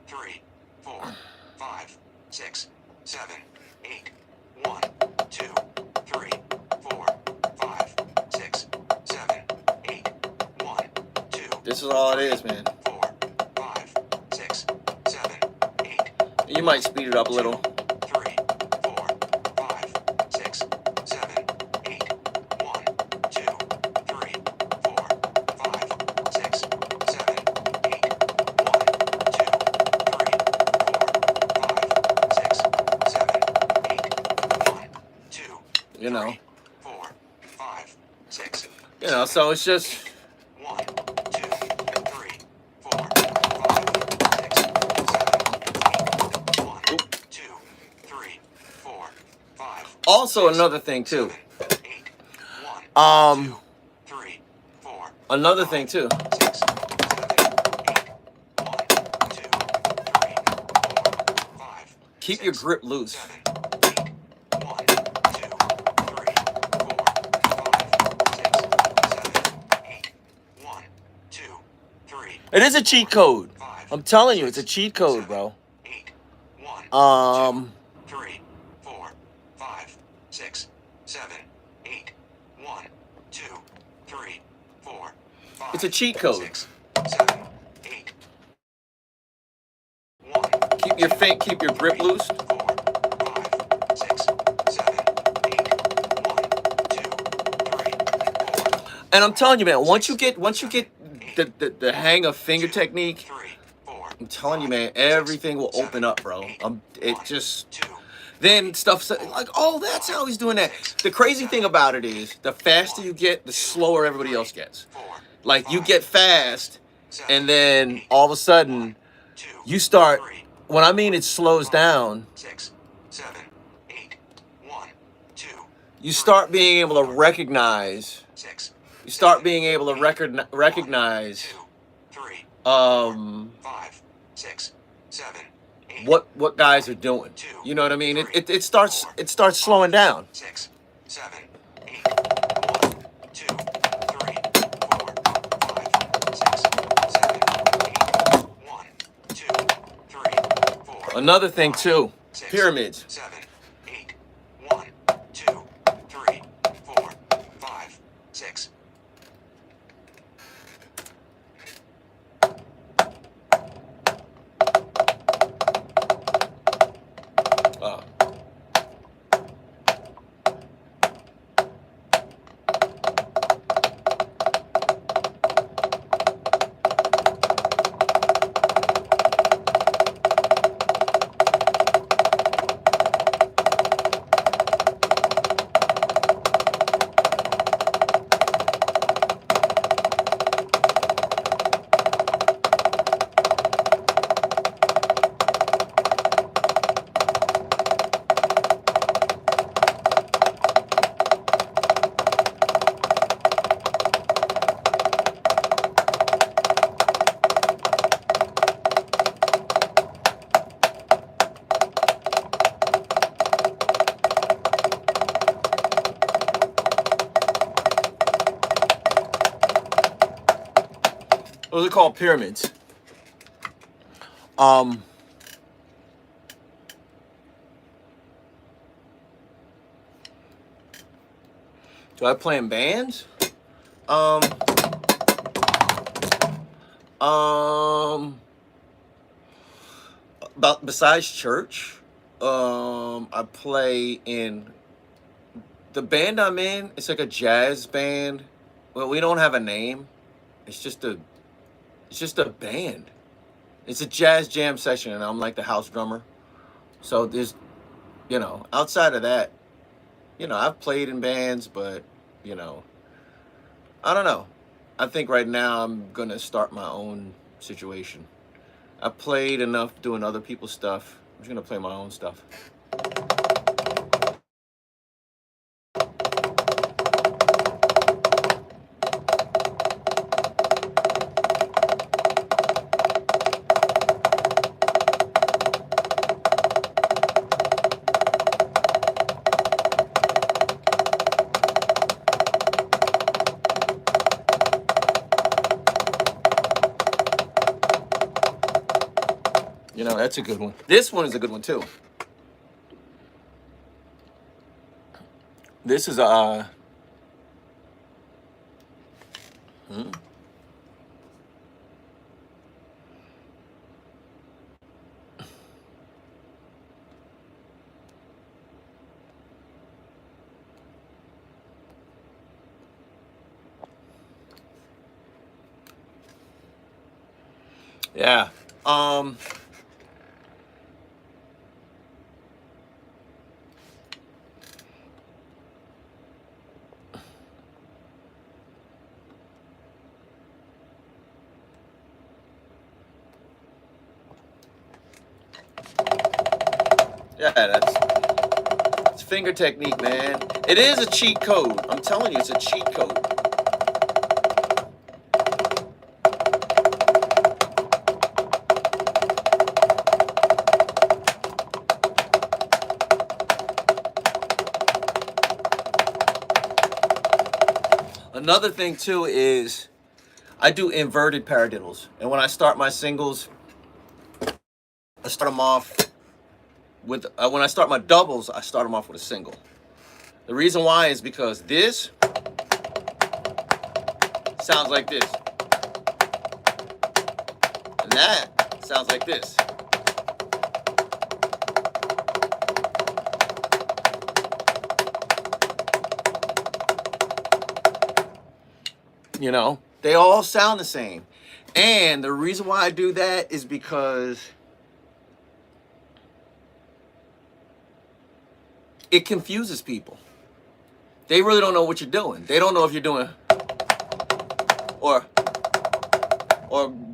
3, 4, 5, 6, 7, 8. 1, 2, 3, 4, 5, 6, 7, 8. 1, 2. This is all it is, man. 4, 5, 6, 7, 8. You might speed it up a little. 3, 4, 5, 6, 7, 8. 1, 2, 3, 4, 5, 6, 7, 8. 1, 2, 3, 4, 5, 6, 7, 8. 1, 2, You know. 3, 4, 5, 6. You know, so it's just 1, 2, 3, 4, 5, 6, 7, 8. 1, 2, 3, 4, 5. also another thing too. 7, 8. 1, 2, 3, 4. Another thing too. 6, 7, 8. 1, 2, 3, 4, 5. Keep your grip loose. 7, 8. 1, 2, 3, 4, 5, 6, 7, 8. 1, 2, 3. It is a cheat code. 5. I'm telling you, it's a cheat code, bro. 8. 1, 2, 3, 4, 5, 6, 7, 8. 1, 2, 3, 4, 5, It's a cheat code. 6, 7, 8. 1, Keep your grip loose. 4, 5, 6, 7, 8. 1, 2, 3, 4. And I'm telling you, man, once you get the hang of finger technique, 3, 4. I'm telling you, man, everything will open up, bro. It just then stuff's like, oh, that's how he's doing that. The crazy thing about it is, the faster you get, the slower everybody else gets. Like you get fast, and then all of a sudden, you start. When I mean it slows down, 6, 7, 8. 1, 2. you start being able to recognize. 6. You start being able to recognize 2, 3. 5, 6, 7, 8. what guys are doing. You know what I mean? It starts slowing down. 6, 7, 8. 1, 2, 3, 4, 5, 6, 7, 8. 1, 2, 3, 4. Another thing too, 6, pyramids. 7, 8. 1, 2, 3, 4, 5, 6. Those are called pyramids. Do I play in bands? Besides church, I play in the band I'm in. It's like a jazz band. Well, we don't have a name. It's just a band. It's a jazz jam session, and I'm like the house drummer. So there's, outside of that, I've played in bands, but, I don't know. I think right now I'm going to start my own situation. I played enough doing other people's stuff. I'm just going to play my own stuff. That's a good one. This one is a good one too. This is yeah. Yeah, it's finger technique, man. It is a cheat code. I'm telling you, it's a cheat code. Another thing too is I do inverted paradiddles, and when I start my singles, I start them off with when I start my doubles, I start them off with a single. The reason why is because this sounds like this. And that sounds like this. You know, they all sound the same. And the reason why I do that is because it confuses people. They really don't know what you're doing. They don't know if you're doing or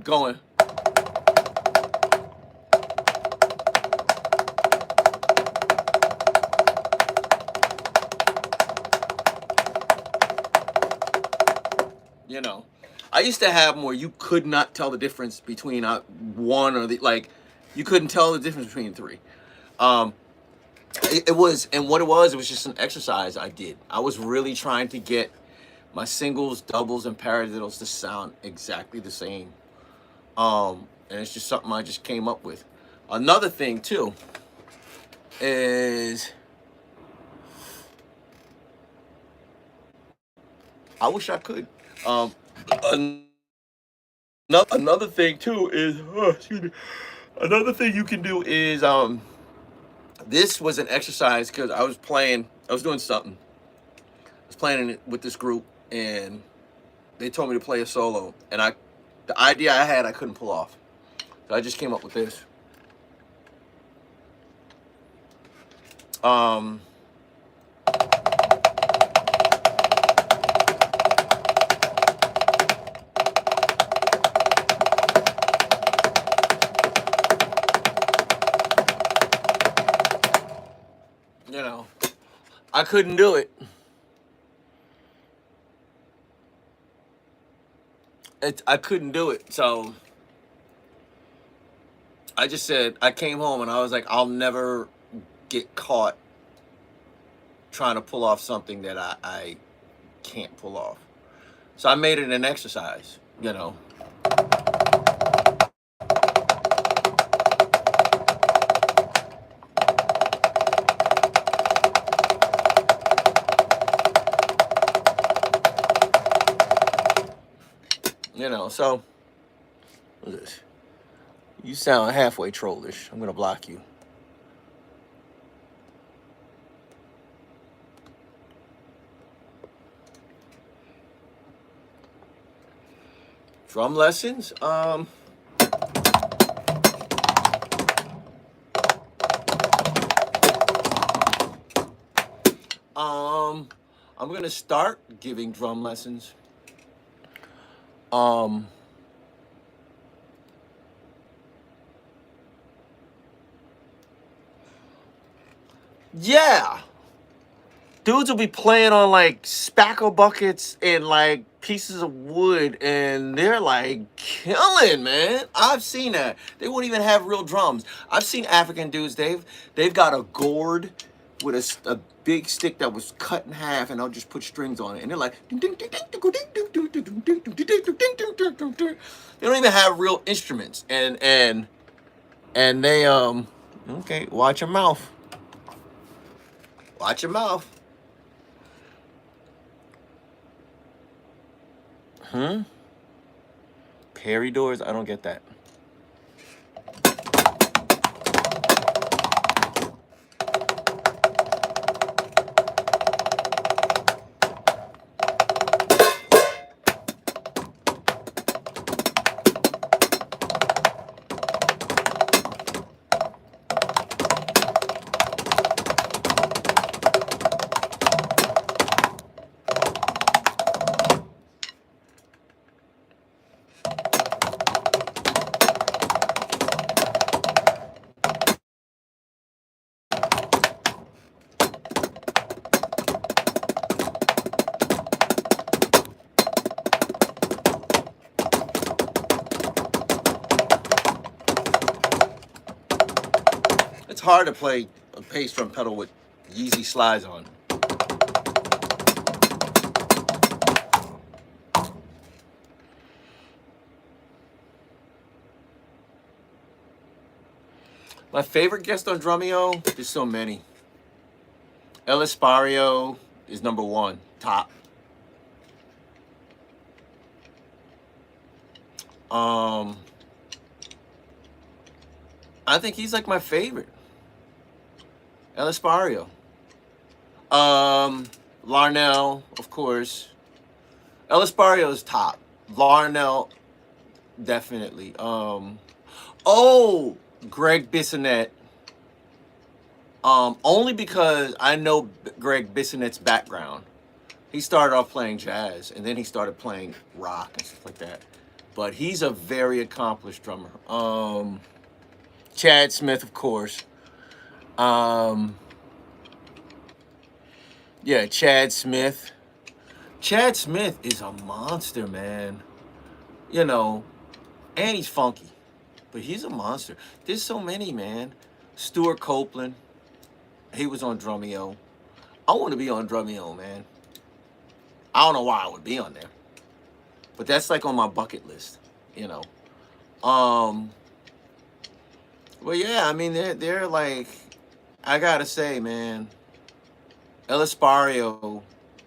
going. You know, I used to have them where you could not tell the difference between one or the, like, you couldn't tell the difference between three. It was, and what it was just an exercise I did. I was really trying to get my singles, doubles, and paradiddles to sound exactly the same. And it's just something I just came up with. Another thing too is, I wish I could. Another thing too is, excuse me. Another thing you can do is, this was an exercise because I was doing something. I was playing it with this group, and they told me to play a solo, and the idea I had, I couldn't pull off. So I just came up with this. You know, I couldn't do it. I couldn't do it. So I just said, I came home and I was like, I'll never get caught trying to pull off something that I can't pull off. So I made it an exercise, you know. You know, so, look at this. You sound halfway trollish. I'm going to block you. Drum lessons. I'm going to start giving drum lessons. Yeah. Dudes will be playing on like spackle buckets and like pieces of wood, and they're like killing, man. I've seen that. They won't even have real drums. I've seen African dudes, they've got a gourd with a big stick that was cut in half, and they'll just put strings on it, and they're like, they don't even have real instruments, and they okay, watch your mouth. Watch your mouth. Perry doors? I don't get that. It's hard to play a bass drum pedal with Yeezy slides on. My favorite guest on Drumeo, there's so many. El Espario is #1, top. I think he's like my favorite. El Espario. Larnell, of course. El Espario is top. Larnell, definitely. Greg Bissonette. Only because I know Greg Bissonette's background. He started off playing jazz, and then he started playing rock and stuff like that. But he's a very accomplished drummer. Chad Smith, of course. Yeah, Chad Smith. Chad Smith is a monster, man. You know, and he's funky, but he's a monster. There's so many, man. Stuart Copeland, he was on Drumeo. I want to be on Drumeo, man. I don't know why I would be on there, but that's like on my bucket list, you know. Well, yeah, I mean, they're like, I gotta say, man, El Espario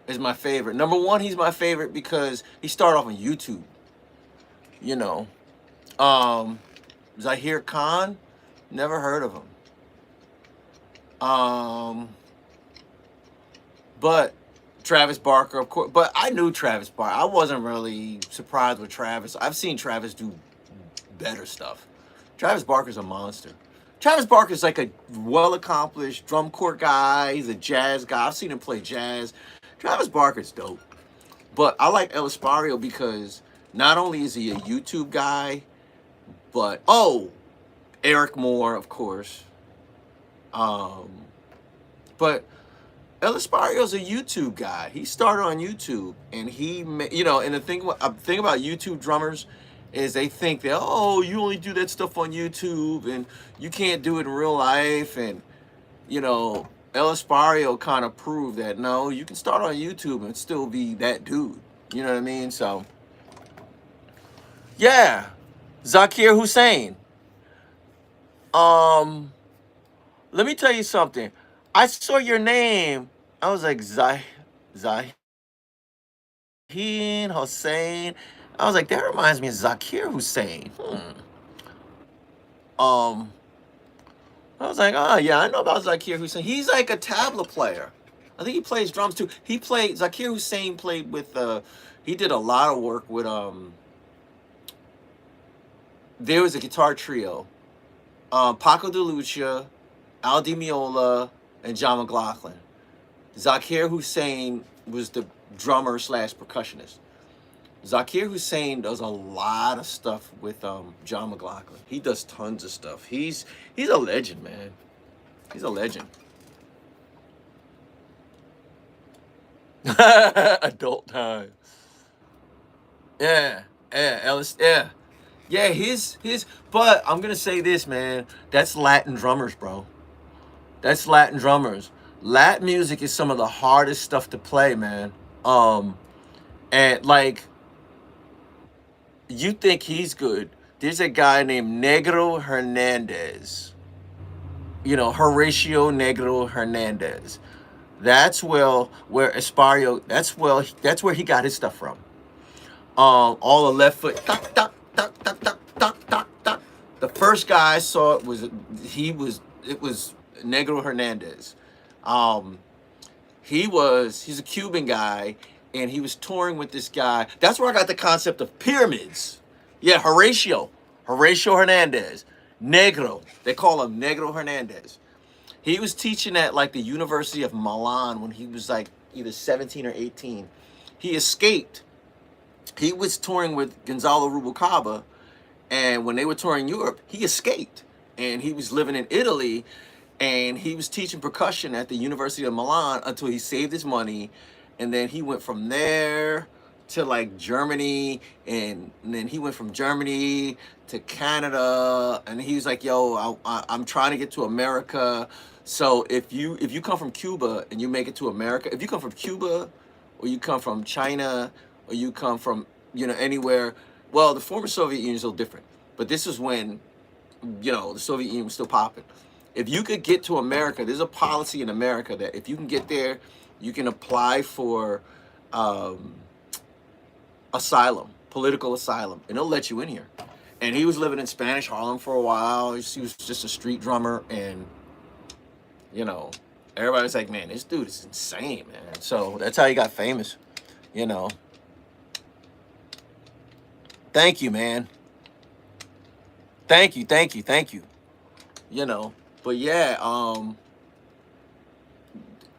is my favorite. Number one, he's my favorite because he started off on YouTube. You know, Zahir Khan, never heard of him. But Travis Barker, of course. But I knew Travis Barker. I wasn't really surprised with Travis. I've seen Travis do better stuff. Travis Barker's a monster. Travis Barker's like a well-accomplished drum corps guy. He's a jazz guy. I've seen him play jazz. Travis Barker's dope. But I like El Espario because not only is he a YouTube guy, but, Eric Moore, of course. But El Espario's a YouTube guy. He started on YouTube, and and the thing about YouTube drummers is they think that, you only do that stuff on YouTube, and you can't do it in real life, and, El Espario kind of proved that, no, you can start on YouTube and still be that dude. You know what I mean? So, yeah. Zakir Hussain. Let me tell you something. I saw your name. I was like, Zaheen Hussain. I was like, that reminds me of Zakir Hussain. I was like, yeah, I know about Zakir Hussain. He's like a tabla player. I think he plays drums too. Zakir Hussain played with, he did a lot of work with, there was a guitar trio. Paco de Lucia, Al Di Meola, and John McLaughlin. Zakir Hussain was the drummer / percussionist. Zakir Hussain does a lot of stuff with John McLaughlin. He does tons of stuff. He's a legend, man. He's a legend. Adult time. Yeah, Ellis. Yeah, his. But I'm gonna say this, man. That's Latin drummers, bro. That's Latin drummers. Latin music is some of the hardest stuff to play, man. And like, you think he's good. There's a guy named Negro Hernandez. Horatio Negro Hernandez. That's where Espario, that's where he got his stuff from. All the left foot, tuck, tuck, tuck, tuck, tuck, tuck, tuck, tuck. The first guy I saw it was Negro Hernandez. He's a Cuban guy, and he was touring with this guy. That's where I got the concept of pyramids. Yeah, Horatio Hernandez. Negro. They call him Negro Hernandez. He was teaching at like the University of Milan when he was like either 17 or 18. He escaped. He was touring with Gonzalo Rubalcaba, and when they were touring Europe, he escaped. And he was living in Italy, and he was teaching percussion at the University of Milan until he saved his money. And then he went from there to like Germany, and then he went from Germany to Canada, and he was like, yo, I'm trying to get to America. So if you come from Cuba and you make it to America, if you come from Cuba, or you come from China, or you come from, anywhere, well, the former Soviet Union is a little different, but this is when, the Soviet Union was still popping. If you could get to America, there's a policy in America that if you can get there, you can apply for asylum. political asylum, and they'll let you in here. And he was living in Spanish Harlem for a while. He was just a street drummer, and you know, everybody's like, man, this dude is insane, man. So that's how he got famous, you know. Thank you, man. Thank you, thank you, thank you. You know, but yeah,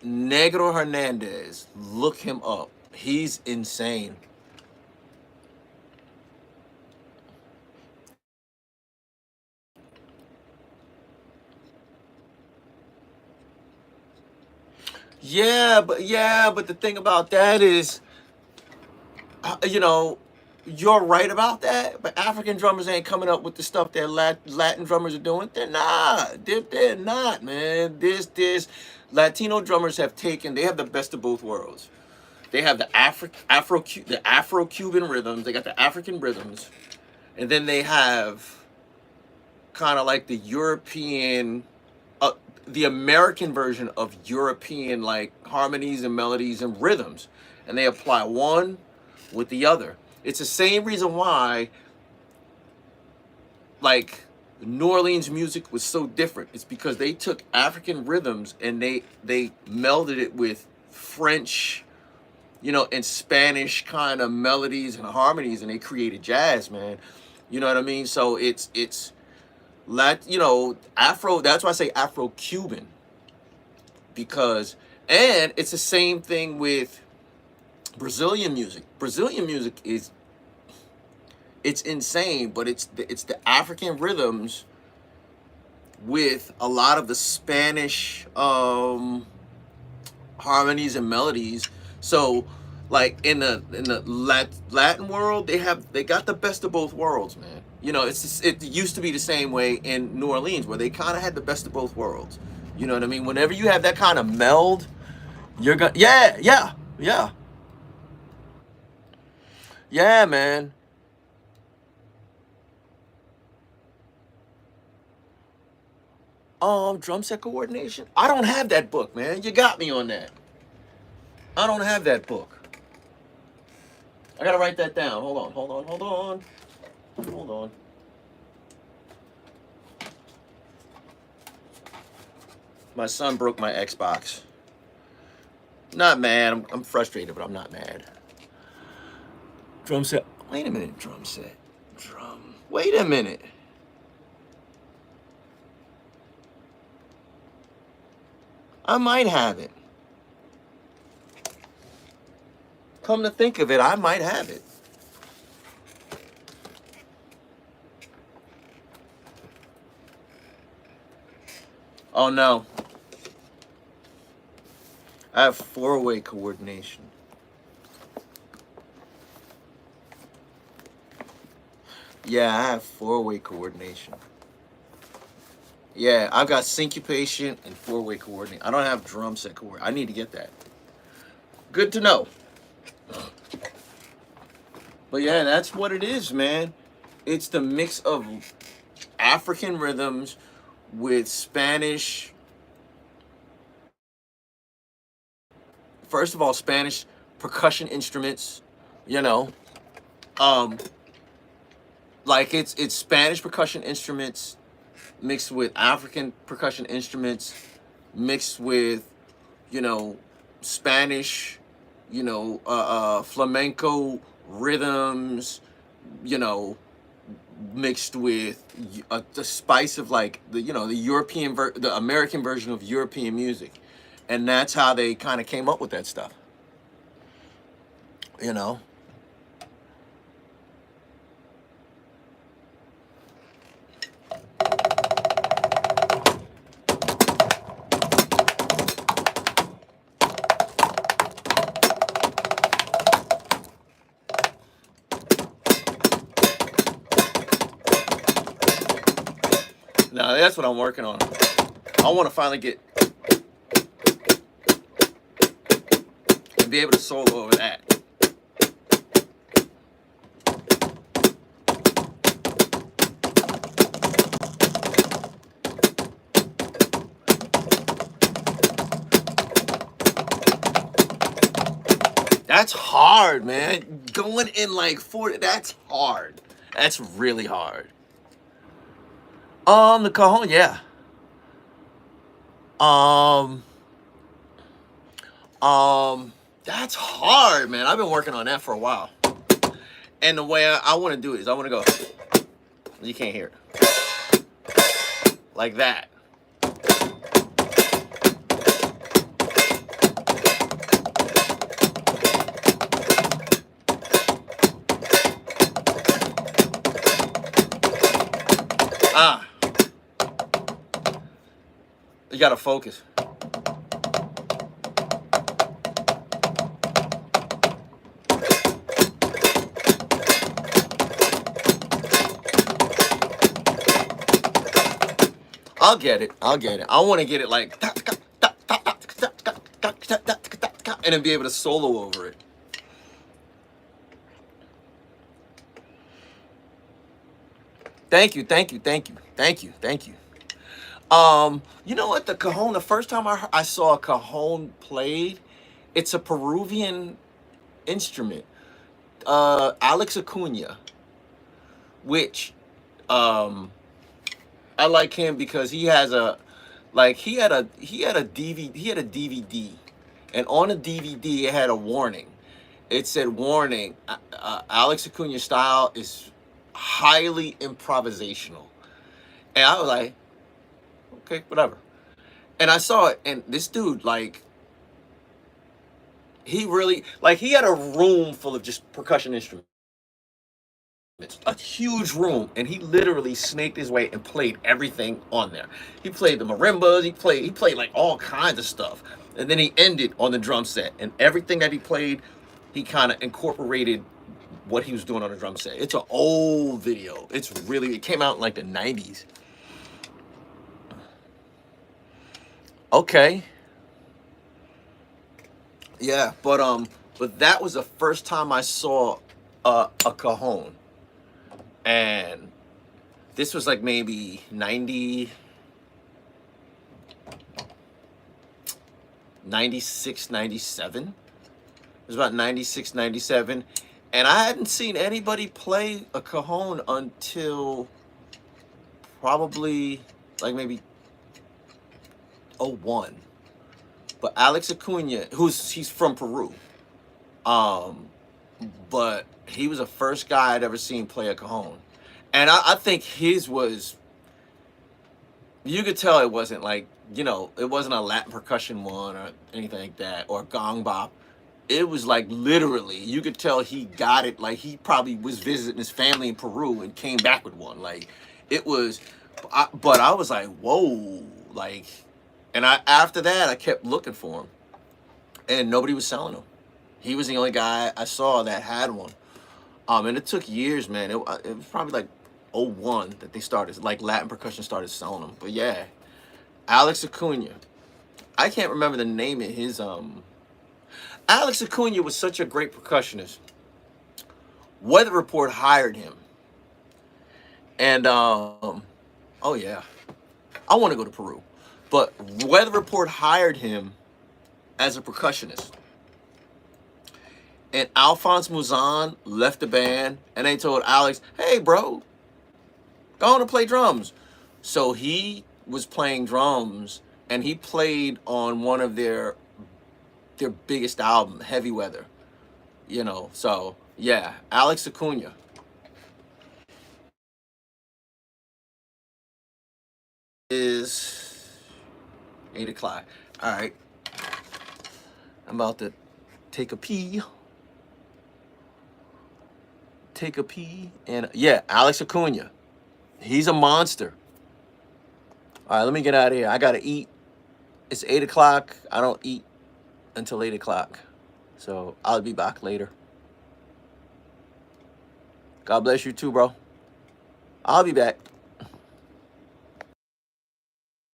Negro Hernandez, look him up. He's insane. Yeah, but the thing about that is, you know, you're right about that. But African drummers ain't coming up with the stuff that Latin drummers are doing. They're not. They're not, man. This Latino drummers have they have the best of both worlds. They have the Afro-Cuban rhythms. They got the African rhythms, and then they have kind of like the European. The American version of European like harmonies and melodies and rhythms, and they apply one with the other. It's the same reason why like New Orleans music was so different. It's because they took African rhythms and they melded it with French, you know, and Spanish kind of melodies and harmonies, and they created jazz, man. You know what I mean? So it's you know, Afro, that's why I say Afro-Cuban, because, and it's the same thing with Brazilian music. Brazilian music it's insane, but it's the African rhythms with a lot of the Spanish harmonies and melodies. So like in the Latin world, they got the best of both worlds, man. You know, it used to be the same way in New Orleans, where they kind of had the best of both worlds. You know what I mean? Whenever you have that kind of meld, you're gonna, yeah, man. Drum set coordination. I don't have that book, man. You got me on that. I don't have that book. I gotta write that down. Hold on. My son broke my Xbox. Not mad. I'm frustrated, but I'm not mad. Drum set. Wait a minute. Drum set. Wait a minute. I might have it. Come to think of it, I might have it. Oh no. I have 4-way coordination. Yeah, I have 4-way coordination. Yeah, I've got syncopation and 4-way coordination. I don't have drum set coordination. I need to get that. Good to know. But yeah, that's what it is, man. It's the mix of African rhythms with Spanish. First of all, Spanish percussion instruments, you know. Like it's Spanish percussion instruments mixed with African percussion instruments, mixed with, you know, Spanish, you know, flamenco rhythms, you know, mixed with the spice of like the, you know, the American version of European music. And that's how they kind of came up with that stuff, you know. Now that's what I'm working on. I want to finally get and be able to solo over that. That's hard, man. Going in like 40, that's hard. That's really hard. The cajon, yeah. That's hard, man. I've been working on that for a while. And the way I want to do it is I want to go, you can't hear it. Like that. You gotta focus. I'll get it. I want to get it like, and then be able to solo over it. Thank you. You know what? The cajon, the first time I saw a cajon played, it's a Peruvian instrument. Alex Acuna, which, I like him because he has a, like, he had a DVD, and on the DVD it had a warning. It said, warning, Alex Acuna style is highly improvisational. And I was like, okay, whatever. And I saw it, and this dude, like, he really, like, he had a room full of just percussion instruments. A huge room, and he literally snaked his way and played everything on there. He played the marimbas, he played like all kinds of stuff. And then he ended on the drum set, and everything that he played, he kind of incorporated what he was doing on the drum set. It's an old video. It came out in like the 90s. Okay. Yeah, but that was the first time I saw a cajon. And this was like maybe 96, 97. It was about 96, 97. And I hadn't seen anybody play a cajon until probably like maybe 01. But Alex Acuna, he's from Peru. But he was the first guy I'd ever seen play a cajon. And I think his was, you could tell it wasn't like, you know, it wasn't a Latin percussion one or anything like that, or gong bop. It was like literally, you could tell he got it, like he probably was visiting his family in Peru and came back with one. Like, it was, but I was like, whoa, like, and after that, I kept looking for him. And nobody was selling them. He was the only guy I saw that had one. And it took years, man. It was probably like 01 that they started, like Latin percussion started selling them. But yeah, Alex Acuna. I can't remember the name of his, Alex Acuna was such a great percussionist. Weather Report hired him. And, oh yeah, I want to go to Peru. But Weather Report hired him as a percussionist. And Alphonse Mouzon left the band, and they told Alex, hey, bro, go on and play drums. So he was playing drums, and he played on one of their biggest album, Heavy Weather. You know, so, yeah, Alex Acuna. Is 8 o'clock. All right. I'm about to take a pee. And yeah, Alex Acuna. He's a monster. All right, let me get out of here. I gotta eat. It's 8 o'clock. I don't eat until 8 o'clock. So I'll be back later. God bless you too, bro. I'll be back.